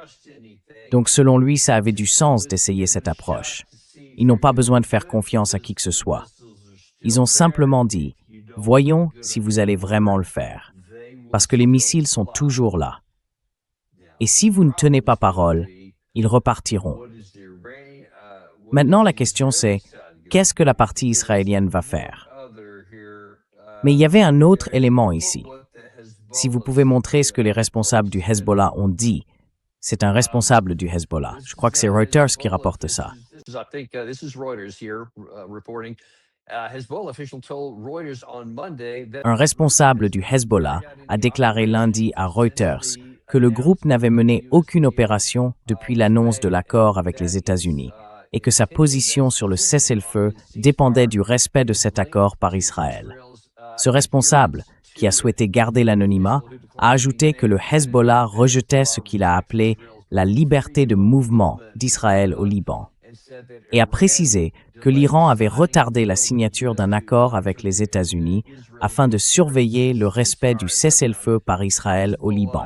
Donc selon lui, ça avait du sens d'essayer cette approche. Ils n'ont pas besoin de faire confiance à qui que ce soit. Ils ont simplement dit « Voyons si vous allez vraiment le faire, parce que les missiles sont toujours là. Et si vous ne tenez pas parole, ils repartiront. » Maintenant, la question c'est « Qu'est-ce que la partie israélienne va faire ?» Mais il y avait un autre élément ici. Si vous pouvez montrer ce que les responsables du Hezbollah ont dit, c'est un responsable du Hezbollah. Je crois que c'est Reuters qui rapporte ça. Un responsable du Hezbollah a déclaré lundi à Reuters que le groupe n'avait mené aucune opération depuis l'annonce de l'accord avec les États-Unis et que sa position sur le cessez-le-feu dépendait du respect de cet accord par Israël. Ce responsable, qui a souhaité garder l'anonymat, a ajouté que le Hezbollah rejetait ce qu'il a appelé la liberté de mouvement d'Israël au Liban et a précisé que l'Iran avait retardé la signature d'un accord avec les États-Unis afin de surveiller le respect du cessez-le-feu par Israël au Liban.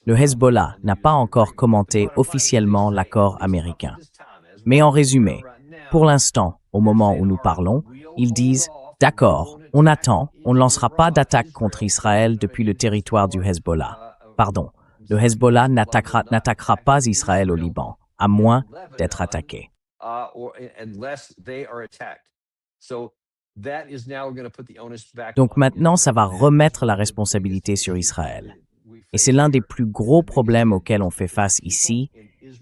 Le Hezbollah n'a pas encore commenté officiellement l'accord américain. Mais en résumé, pour l'instant, au moment où nous parlons, ils disent « D'accord, on attend, on ne lancera pas d'attaque contre Israël depuis le territoire du Hezbollah. Pardon, le Hezbollah n'attaquera pas Israël au Liban, à moins d'être attaqué. » Donc maintenant, ça va remettre la responsabilité sur Israël. Et c'est l'un des plus gros problèmes auxquels on fait face ici,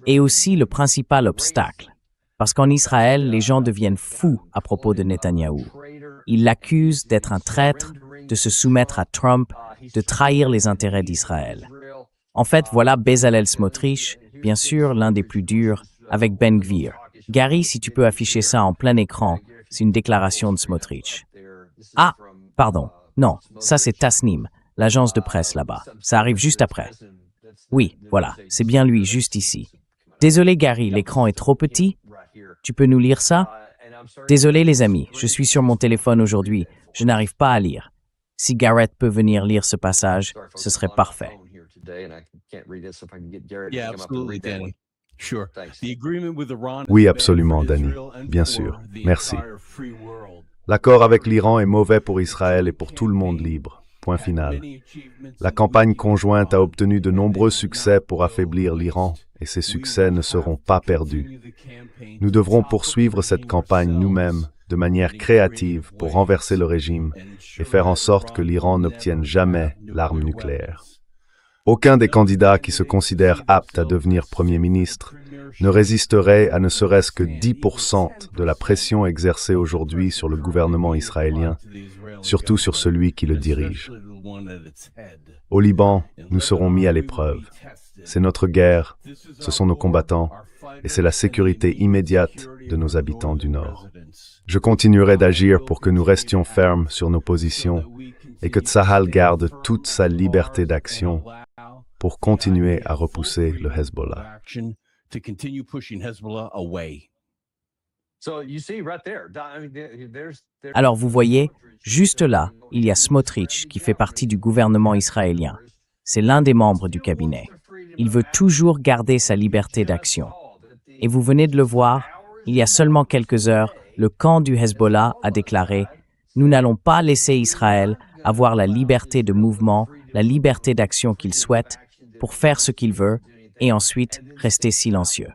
et aussi le principal obstacle. Parce qu'en Israël, les gens deviennent fous à propos de Netanyahou. Ils l'accusent d'être un traître, de se soumettre à Trump, de trahir les intérêts d'Israël. En fait, voilà Bezalel Smotrich, bien sûr l'un des plus durs, avec Ben Gvir. Gary, si tu peux afficher ça en plein écran, c'est une déclaration de Smotrich. Ah, pardon, non, ça c'est Tasnim, l'agence de presse là-bas. Ça arrive juste après. Oui, voilà, c'est bien lui, juste ici. Désolé Gary, l'écran est trop petit. Tu peux nous lire ça? Désolé les amis, je suis sur mon téléphone aujourd'hui, je n'arrive pas à lire. Si Garrett peut venir lire ce passage, ce serait parfait. Oui, absolument, Danny. Bien sûr. Merci. L'accord avec l'Iran est mauvais pour Israël et pour tout le monde libre. Point final. La campagne conjointe a obtenu de nombreux succès pour affaiblir l'Iran, et ces succès ne seront pas perdus. Nous devrons poursuivre cette campagne nous-mêmes, de manière créative, pour renverser le régime et faire en sorte que l'Iran n'obtienne jamais l'arme nucléaire. Aucun des candidats qui se considèrent aptes à devenir Premier ministre ne résisterait à ne serait-ce que 10% de la pression exercée aujourd'hui sur le gouvernement israélien, surtout sur celui qui le dirige. Au Liban, nous serons mis à l'épreuve. C'est notre guerre, ce sont nos combattants, et c'est la sécurité immédiate de nos habitants du Nord. Je continuerai d'agir pour que nous restions fermes sur nos positions et que Tsahal garde toute sa liberté d'action pour continuer à repousser le Hezbollah. Alors vous voyez, juste là, il y a Smotrich qui fait partie du gouvernement israélien. C'est l'un des membres du cabinet. Il veut toujours garder sa liberté d'action. Et vous venez de le voir, il y a seulement quelques heures, le camp du Hezbollah a déclaré « Nous n'allons pas laisser Israël avoir la liberté de mouvement, la liberté d'action qu'il souhaite, pour faire ce qu'il veut, et ensuite rester silencieux.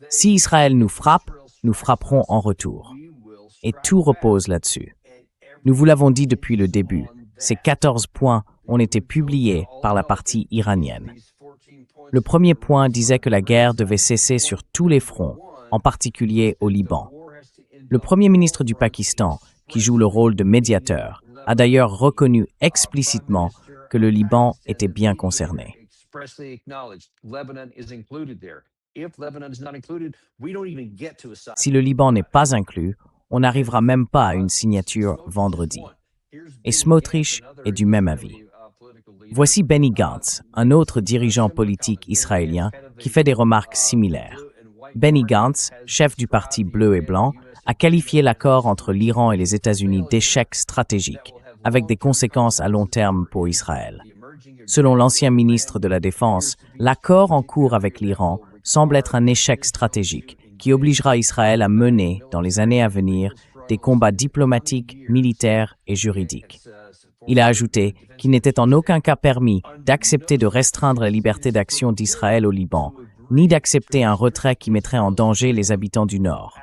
Si Israël nous frappe, nous frapperons en retour. » Et tout repose là-dessus. Nous vous l'avons dit depuis le début, ces 14 points ont été publiés par la partie iranienne. Le premier point disait que la guerre devait cesser sur tous les fronts, en particulier au Liban. Le Premier ministre du Pakistan, qui joue le rôle de médiateur, a d'ailleurs reconnu explicitement que le Liban était bien concerné. Si le Liban n'est pas inclus, on n'arrivera même pas à une signature vendredi. Et Smotrich est du même avis. Voici Benny Gantz, un autre dirigeant politique israélien, qui fait des remarques similaires. Benny Gantz, chef du parti bleu et blanc, a qualifié l'accord entre l'Iran et les États-Unis d'échec stratégique, avec des conséquences à long terme pour Israël. Selon l'ancien ministre de la Défense, l'accord en cours avec l'Iran semble être un échec stratégique qui obligera Israël à mener, dans les années à venir, des combats diplomatiques, militaires et juridiques. Il a ajouté qu'il n'était en aucun cas permis d'accepter de restreindre la liberté d'action d'Israël au Liban, ni d'accepter un retrait qui mettrait en danger les habitants du Nord.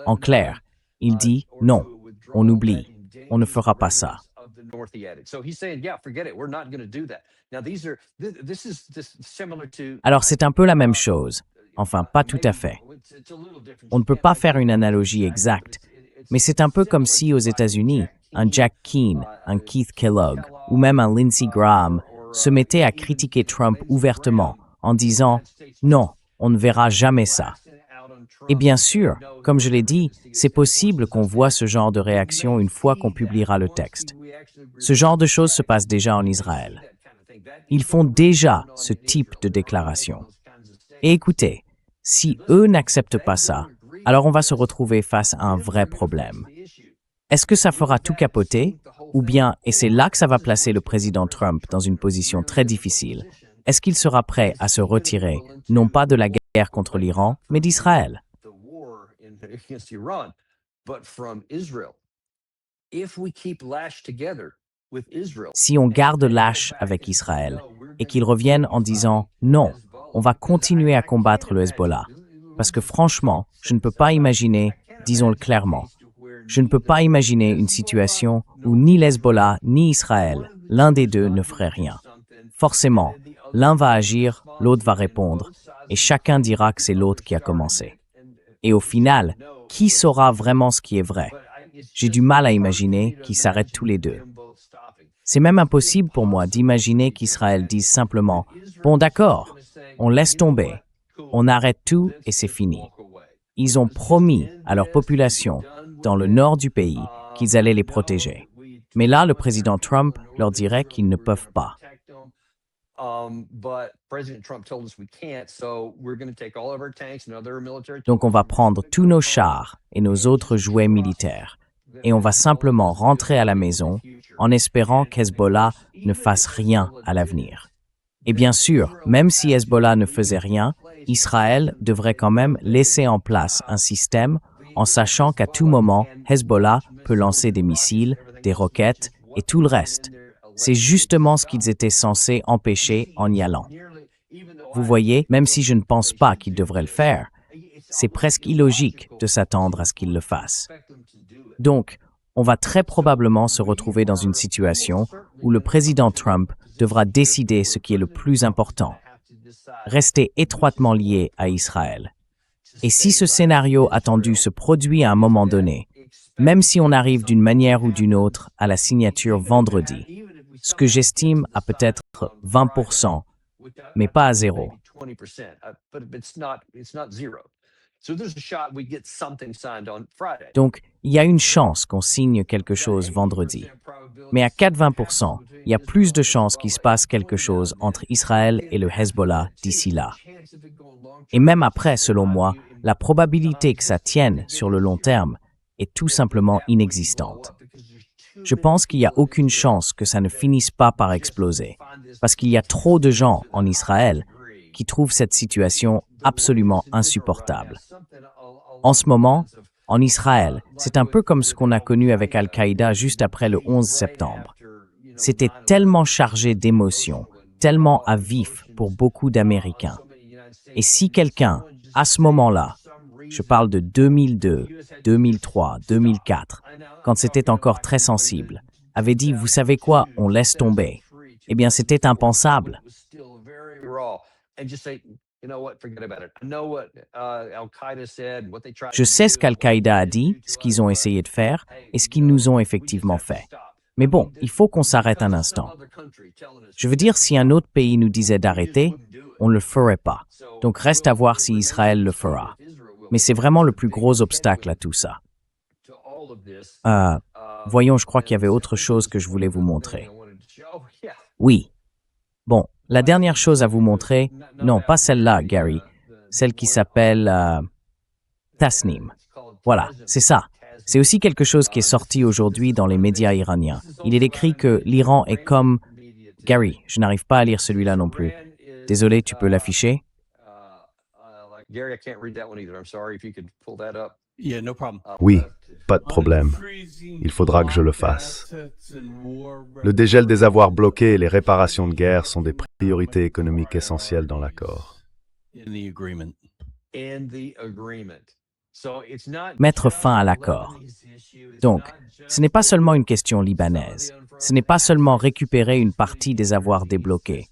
En clair, il dit « Non, on oublie, on ne fera pas ça ». Alors c'est un peu la même chose, enfin pas tout à fait. On ne peut pas faire une analogie exacte, mais c'est un peu comme si aux États-Unis, un Jack Keane, un Keith Kellogg ou même un Lindsey Graham se mettaient à critiquer Trump ouvertement en disant « Non, on ne verra jamais ça ». Et bien sûr, comme je l'ai dit, c'est possible qu'on voit ce genre de réaction une fois qu'on publiera le texte. Ce genre de choses se passe déjà en Israël. Ils font déjà ce type de déclaration. Et écoutez, si eux n'acceptent pas ça, alors on va se retrouver face à un vrai problème. Est-ce que ça fera tout capoter? Ou bien, et c'est là que ça va placer le président Trump dans une position très difficile, est-ce qu'il sera prêt à se retirer, non pas de la guerre contre l'Iran, mais d'Israël? Si on garde lâche avec Israël et qu'ils reviennent en disant « Non, on va continuer à combattre le Hezbollah », parce que franchement, je ne peux pas imaginer, disons-le clairement, je ne peux pas imaginer une situation où ni l'Hezbollah ni Israël, l'un des deux ne ferait rien. Forcément, l'un va agir, l'autre va répondre, et chacun dira que c'est l'autre qui a commencé. Et au final, qui saura vraiment ce qui est vrai? J'ai du mal à imaginer qu'ils s'arrêtent tous les deux. C'est même impossible pour moi d'imaginer qu'Israël dise simplement « Bon d'accord, on laisse tomber, on arrête tout et c'est fini ». Ils ont promis à leur population, dans le nord du pays, qu'ils allaient les protéger. Mais là, le président Trump leur dirait qu'ils ne peuvent pas. Donc on va prendre tous nos chars et nos autres jouets militaires et on va simplement rentrer à la maison en espérant qu'Hezbollah ne fasse rien à l'avenir. Et bien sûr, même si Hezbollah ne faisait rien, Israël devrait quand même laisser en place un système en sachant qu'à tout moment, Hezbollah peut lancer des missiles, des roquettes et tout le reste. C'est justement ce qu'ils étaient censés empêcher en y allant. Vous voyez, même si je ne pense pas qu'ils devraient le faire, c'est presque illogique de s'attendre à ce qu'ils le fassent. Donc, on va très probablement se retrouver dans une situation où le président Trump devra décider ce qui est le plus important, rester étroitement lié à Israël. Et si ce scénario attendu se produit à un moment donné, même si on arrive d'une manière ou d'une autre à la signature vendredi, ce que j'estime à peut-être 20%, mais pas à 0. Donc, il y a une chance qu'on signe quelque chose vendredi. Mais à 80%, il y a plus de chances qu'il se passe quelque chose entre Israël et le Hezbollah d'ici là. Et même après, selon moi, la probabilité que ça tienne sur le long terme est tout simplement inexistante. Je pense qu'il n'y a aucune chance que ça ne finisse pas par exploser, parce qu'il y a trop de gens en Israël qui trouvent cette situation absolument insupportable. En ce moment, en Israël, c'est un peu comme ce qu'on a connu avec Al-Qaïda juste après le 11 septembre. C'était tellement chargé d'émotions, tellement à vif pour beaucoup d'Américains. Et si quelqu'un, à ce moment-là, je parle de 2002, 2003, 2004, quand c'était encore très sensible, avait dit « Vous savez quoi, on laisse tomber », eh bien c'était impensable. Je sais ce qu'Al-Qaïda a dit, ce qu'ils ont essayé de faire et ce qu'ils nous ont effectivement fait. Mais bon, il faut qu'on s'arrête un instant. Je veux dire, si un autre pays nous disait d'arrêter, on ne le ferait pas. Donc reste à voir si Israël le fera. Mais c'est vraiment le plus gros obstacle à tout ça. Voyons, je crois qu'il y avait autre chose que je voulais vous montrer. Oui. Bon, la dernière chose à vous montrer, non, pas celle-là, Gary, celle qui s'appelle Tasnim. Voilà, c'est ça. C'est aussi quelque chose qui est sorti aujourd'hui dans les médias iraniens. Il est écrit que l'Iran est comme... Gary, je n'arrive pas à lire celui-là non plus. Désolé, tu peux l'afficher? Oui, pas de problème. Il faudra que je le fasse. Le dégel des avoirs bloqués et les réparations de guerre sont des priorités économiques essentielles dans l'accord. Mettre fin à l'accord. Donc, ce n'est pas seulement une question libanaise. Ce n'est pas seulement récupérer une partie des avoirs débloqués.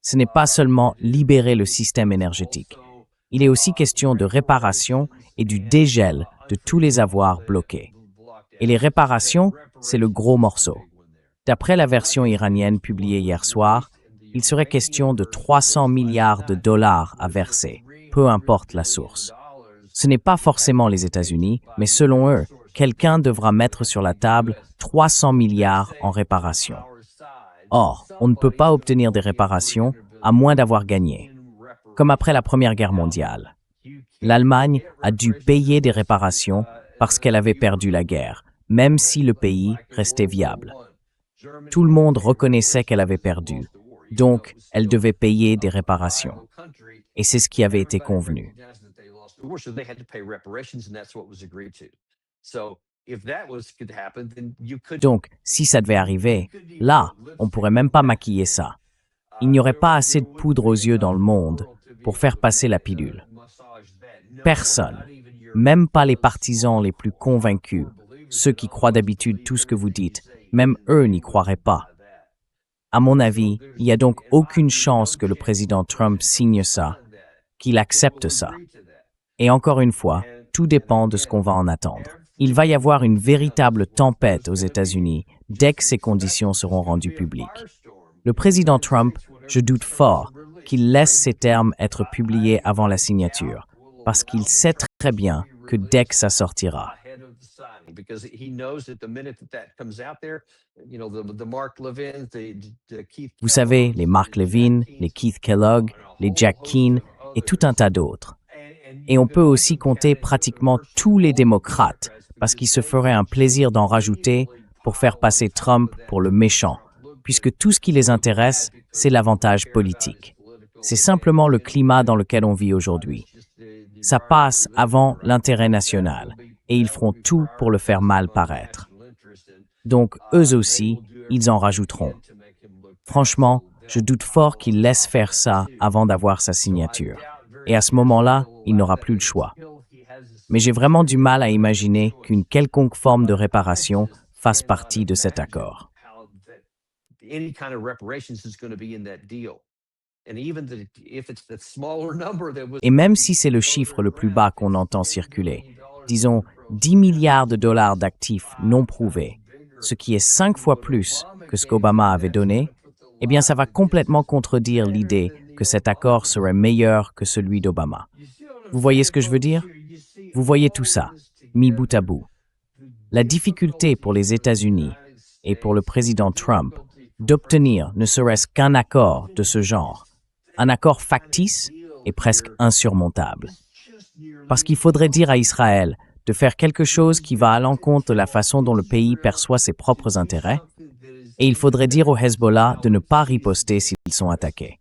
Ce n'est pas seulement libérer le système énergétique. Il est aussi question de réparation et du dégel de tous les avoirs bloqués. Et les réparations, c'est le gros morceau. D'après la version iranienne publiée hier soir, il serait question de 300 milliards de dollars à verser, peu importe la source. Ce n'est pas forcément les États-Unis, mais selon eux, quelqu'un devra mettre sur la table 300 milliards en réparation. Or, on ne peut pas obtenir des réparations à moins d'avoir gagné. Comme après la Première Guerre mondiale. L'Allemagne a dû payer des réparations parce qu'elle avait perdu la guerre, même si le pays restait viable. Tout le monde reconnaissait qu'elle avait perdu, donc elle devait payer des réparations. Et c'est ce qui avait été convenu. Donc, si ça devait arriver, là, on ne pourrait même pas maquiller ça. Il n'y aurait pas assez de poudre aux yeux dans le monde pour faire passer la pilule. Personne, même pas les partisans les plus convaincus, ceux qui croient d'habitude tout ce que vous dites, même eux n'y croiraient pas. À mon avis, il n'y a donc aucune chance que le président Trump signe ça, qu'il accepte ça. Et encore une fois, tout dépend de ce qu'on va en attendre. Il va y avoir une véritable tempête aux États-Unis dès que ces conditions seront rendues publiques. Le président Trump, je doute fort qu'il laisse ces termes être publiés avant la signature, parce qu'il sait très bien que dès que ça sortira, vous savez, les Mark Levin, les Keith Kellogg, les Jack Keane et tout un tas d'autres. Et on peut aussi compter pratiquement tous les démocrates, parce qu'ils se feraient un plaisir d'en rajouter pour faire passer Trump pour le méchant, puisque tout ce qui les intéresse, c'est l'avantage politique. C'est simplement le climat dans lequel on vit aujourd'hui. Ça passe avant l'intérêt national, et ils feront tout pour le faire mal paraître. Donc, eux aussi, ils en rajouteront. Franchement, je doute fort qu'ils laissent faire ça avant d'avoir sa signature. Et à ce moment-là, il n'aura plus le choix. Mais j'ai vraiment du mal à imaginer qu'une quelconque forme de réparation fasse partie de cet accord. Et même si c'est le chiffre le plus bas qu'on entend circuler, disons 10 milliards de dollars d'actifs non prouvés, ce qui est 5 fois plus que ce qu'Obama avait donné, eh bien ça va complètement contredire l'idée que cet accord serait meilleur que celui d'Obama. Vous voyez ce que je veux dire? Vous voyez tout ça, mis bout à bout. La difficulté pour les États-Unis et pour le président Trump d'obtenir ne serait-ce qu'un accord de ce genre, un accord factice est presque insurmontable. Parce qu'il faudrait dire à Israël de faire quelque chose qui va à l'encontre de la façon dont le pays perçoit ses propres intérêts, et il faudrait dire au Hezbollah de ne pas riposter s'ils sont attaqués.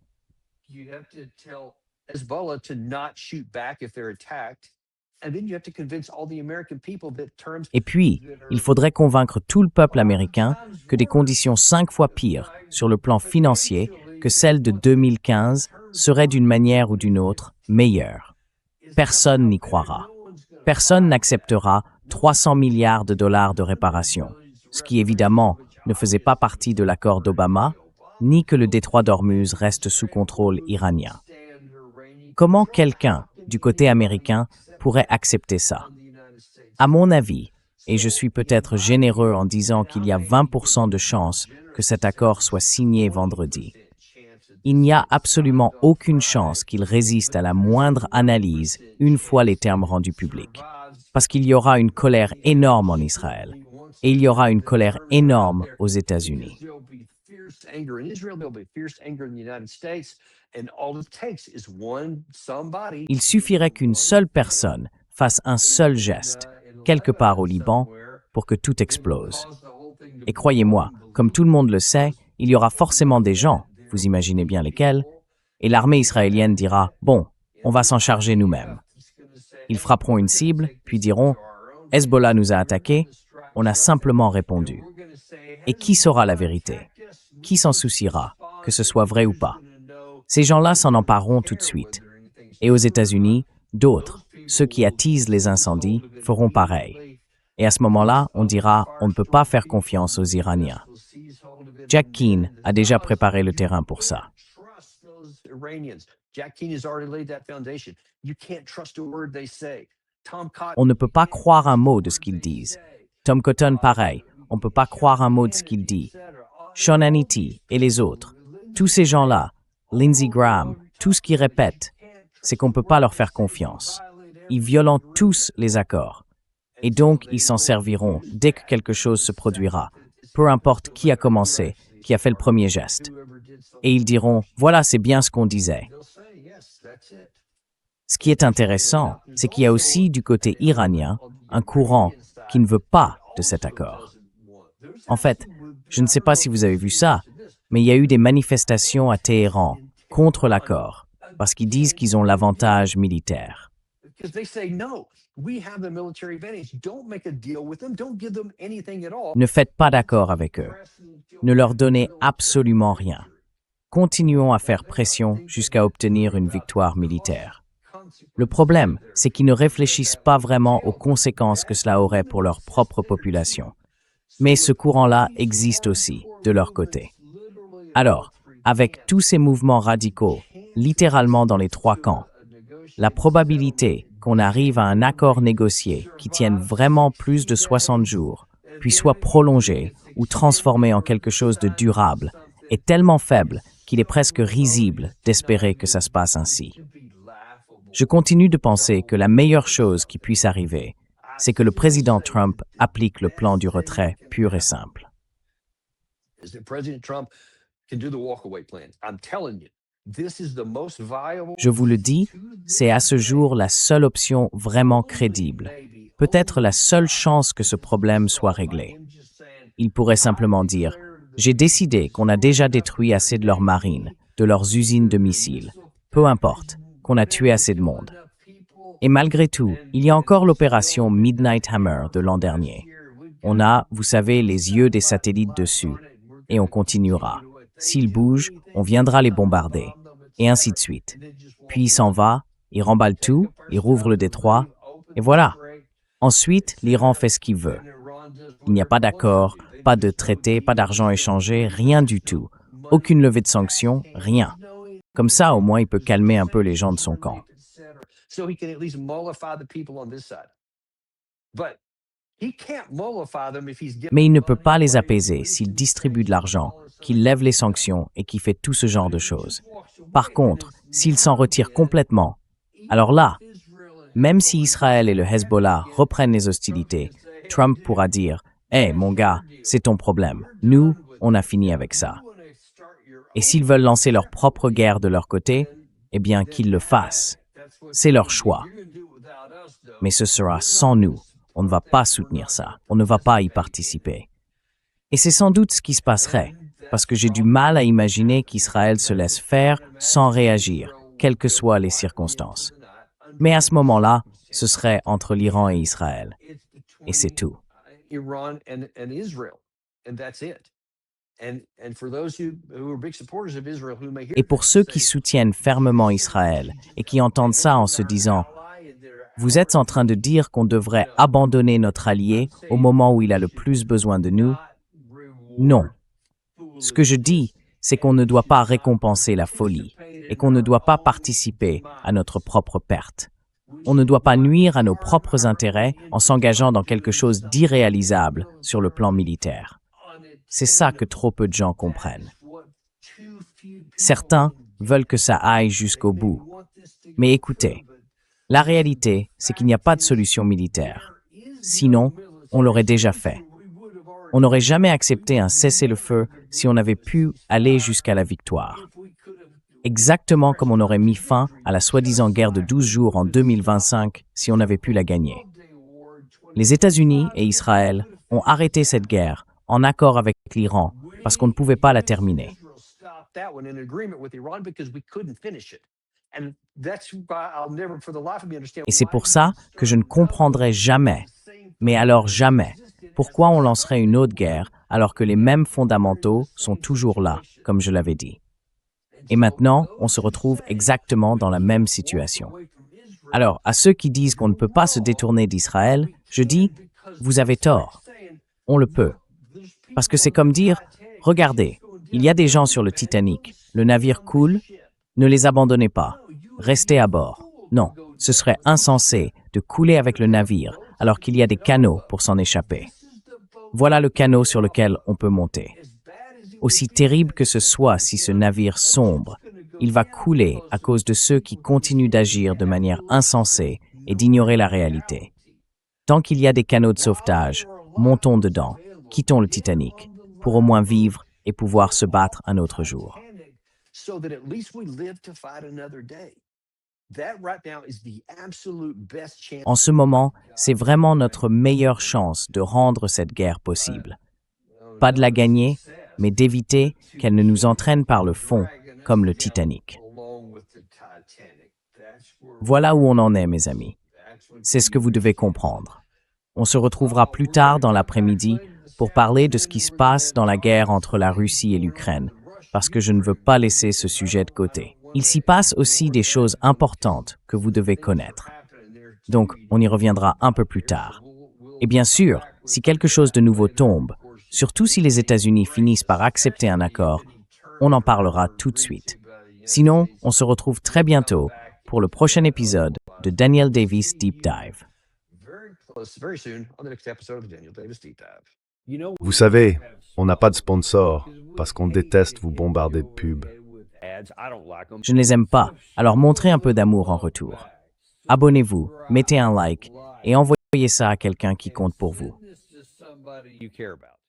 Et puis, il faudrait convaincre tout le peuple américain que des conditions 5 fois pires sur le plan financier que celles de 2015 seraient d'une manière ou d'une autre meilleures. Personne n'y croira. Personne n'acceptera 300 milliards de dollars de réparation, ce qui évidemment ne faisait pas partie de l'accord d'Obama, ni que le détroit d'Ormuz reste sous contrôle iranien. Comment quelqu'un, du côté américain, pourrait accepter ça? À mon avis, et je suis peut-être généreux en disant qu'il y a 20% de chances que cet accord soit signé vendredi, il n'y a absolument aucune chance qu'il résiste à la moindre analyse une fois les termes rendus publics. Parce qu'il y aura une colère énorme en Israël, et il y aura une colère énorme aux États-Unis. Il suffirait qu'une seule personne fasse un seul geste, quelque part au Liban, pour que tout explose. Et croyez-moi, comme tout le monde le sait, il y aura forcément des gens, vous imaginez bien lesquels, et l'armée israélienne dira « Bon, on va s'en charger nous-mêmes ». Ils frapperont une cible, puis diront « Hezbollah nous a attaqués, on a simplement répondu ». Et qui saura la vérité? Qui s'en souciera, que ce soit vrai ou pas? Ces gens-là s'en empareront tout de suite. Et aux États-Unis, d'autres, ceux qui attisent les incendies, feront pareil. Et à ce moment-là, on dira « On ne peut pas faire confiance aux Iraniens ». Jack Keane a déjà préparé le terrain pour ça. On ne peut pas croire un mot de ce qu'ils disent. Tom Cotton, pareil, on ne peut pas croire un mot de ce qu'il dit. Sean Hannity et les autres, tous ces gens-là, Lindsey Graham, tout ce qu'ils répètent, c'est qu'on ne peut pas leur faire confiance. Ils violentent tous les accords. Et donc, ils s'en serviront dès que quelque chose se produira, peu importe qui a commencé, qui a fait le premier geste. Et ils diront, voilà, c'est bien ce qu'on disait. Ce qui est intéressant, c'est qu'il y a aussi du côté iranien un courant qui ne veut pas de cet accord. En fait, je ne sais pas si vous avez vu ça, mais il y a eu des manifestations à Téhéran contre l'accord, parce qu'ils disent qu'ils ont l'avantage militaire. Ne faites pas d'accord avec eux. Ne leur donnez absolument rien. Continuons à faire pression jusqu'à obtenir une victoire militaire. Le problème, c'est qu'ils ne réfléchissent pas vraiment aux conséquences que cela aurait pour leur propre population. Mais ce courant-là existe aussi, de leur côté. Alors, avec tous ces mouvements radicaux, littéralement dans les trois camps, la probabilité qu'on arrive à un accord négocié qui tienne vraiment plus de 60 jours, puis soit prolongé ou transformé en quelque chose de durable, est tellement faible qu'il est presque risible d'espérer que ça se passe ainsi. Je continue de penser que la meilleure chose qui puisse arriver, c'est que le président Trump applique le plan du retrait pur et simple. Je vous le dis, c'est à ce jour la seule option vraiment crédible, peut-être la seule chance que ce problème soit réglé. Il pourrait simplement dire « J'ai décidé qu'on a déjà détruit assez de leurs marines, de leurs usines de missiles, peu importe, qu'on a tué assez de monde. » Et malgré tout, il y a encore l'opération Midnight Hammer de l'an dernier. On a, vous savez, les yeux des satellites dessus, et on continuera. S'ils bougent, on viendra les bombarder, et ainsi de suite. Puis il s'en va, il remballe tout, il rouvre le détroit, et voilà. Ensuite, l'Iran fait ce qu'il veut. Il n'y a pas d'accord, pas de traité, pas d'argent échangé, rien du tout. Aucune levée de sanctions, rien. Comme ça, au moins, il peut calmer un peu les gens de son camp. Mais il ne peut pas les apaiser s'il distribue de l'argent, qu'il lève les sanctions et qu'il fait tout ce genre de choses. Par contre, s'il s'en retire complètement, alors là, même si Israël et le Hezbollah reprennent les hostilités, Trump pourra dire « Hey, mon gars, c'est ton problème. Nous, on a fini avec ça. » Et s'ils veulent lancer leur propre guerre de leur côté, eh bien qu'ils le fassent. C'est leur choix. Mais ce sera sans nous. On ne va pas soutenir ça. On ne va pas y participer. Et c'est sans doute ce qui se passerait, parce que j'ai du mal à imaginer qu'Israël se laisse faire sans réagir, quelles que soient les circonstances. Mais à ce moment-là, ce serait entre l'Iran et Israël. Et c'est tout. Et pour ceux qui soutiennent fermement Israël et qui entendent ça en se disant « Vous êtes en train de dire qu'on devrait abandonner notre allié au moment où il a le plus besoin de nous ?» Non. Ce que je dis, c'est qu'on ne doit pas récompenser la folie et qu'on ne doit pas participer à notre propre perte. On ne doit pas nuire à nos propres intérêts en s'engageant dans quelque chose d'irréalisable sur le plan militaire. C'est ça que trop peu de gens comprennent. Certains veulent que ça aille jusqu'au bout. Mais écoutez, la réalité, c'est qu'il n'y a pas de solution militaire. Sinon, on l'aurait déjà fait. On n'aurait jamais accepté un cessez-le-feu si on avait pu aller jusqu'à la victoire. Exactement comme on aurait mis fin à la soi-disant guerre de 12 jours en 2025 si on avait pu la gagner. Les États-Unis et Israël ont arrêté cette guerre en accord avec l'Iran parce qu'on ne pouvait pas la terminer. Et c'est pour ça que je ne comprendrai jamais, mais alors jamais, pourquoi on lancerait une autre guerre alors que les mêmes fondamentaux sont toujours là, comme je l'avais dit. Et maintenant, on se retrouve exactement dans la même situation. Alors, à ceux qui disent qu'on ne peut pas se détourner d'Israël, je dis, vous avez tort. On le peut. Parce que c'est comme dire, regardez, il y a des gens sur le Titanic, le navire coule, ne les abandonnez pas, restez à bord. Non, ce serait insensé de couler avec le navire alors qu'il y a des canaux pour s'en échapper. Voilà le canot sur lequel on peut monter. Aussi terrible que ce soit si ce navire sombre, il va couler à cause de ceux qui continuent d'agir de manière insensée et d'ignorer la réalité. Tant qu'il y a des canaux de sauvetage, montons dedans, quittons le Titanic, pour au moins vivre et pouvoir se battre un autre jour. En ce moment, c'est vraiment notre meilleure chance de rendre cette guerre possible. Pas de la gagner, mais d'éviter qu'elle ne nous entraîne par le fond, comme le Titanic. Voilà où on en est, mes amis. C'est ce que vous devez comprendre. On se retrouvera plus tard dans l'après-midi pour parler de ce qui se passe dans la guerre entre la Russie et l'Ukraine, parce que je ne veux pas laisser ce sujet de côté. Il s'y passe aussi des choses importantes que vous devez connaître. Donc, on y reviendra un peu plus tard. Et bien sûr, si quelque chose de nouveau tombe, surtout si les États-Unis finissent par accepter un accord, on en parlera tout de suite. Sinon, on se retrouve très bientôt pour le prochain épisode de Daniel Davis Deep Dive. Very soon on the next episode of Daniel Davis Deep Dive. Vous savez, on n'a pas de sponsor parce qu'on déteste vous bombarder de pubs. Je ne les aime pas, alors montrez un peu d'amour en retour. Abonnez-vous, mettez un like et envoyez ça à quelqu'un qui compte pour vous. You care about.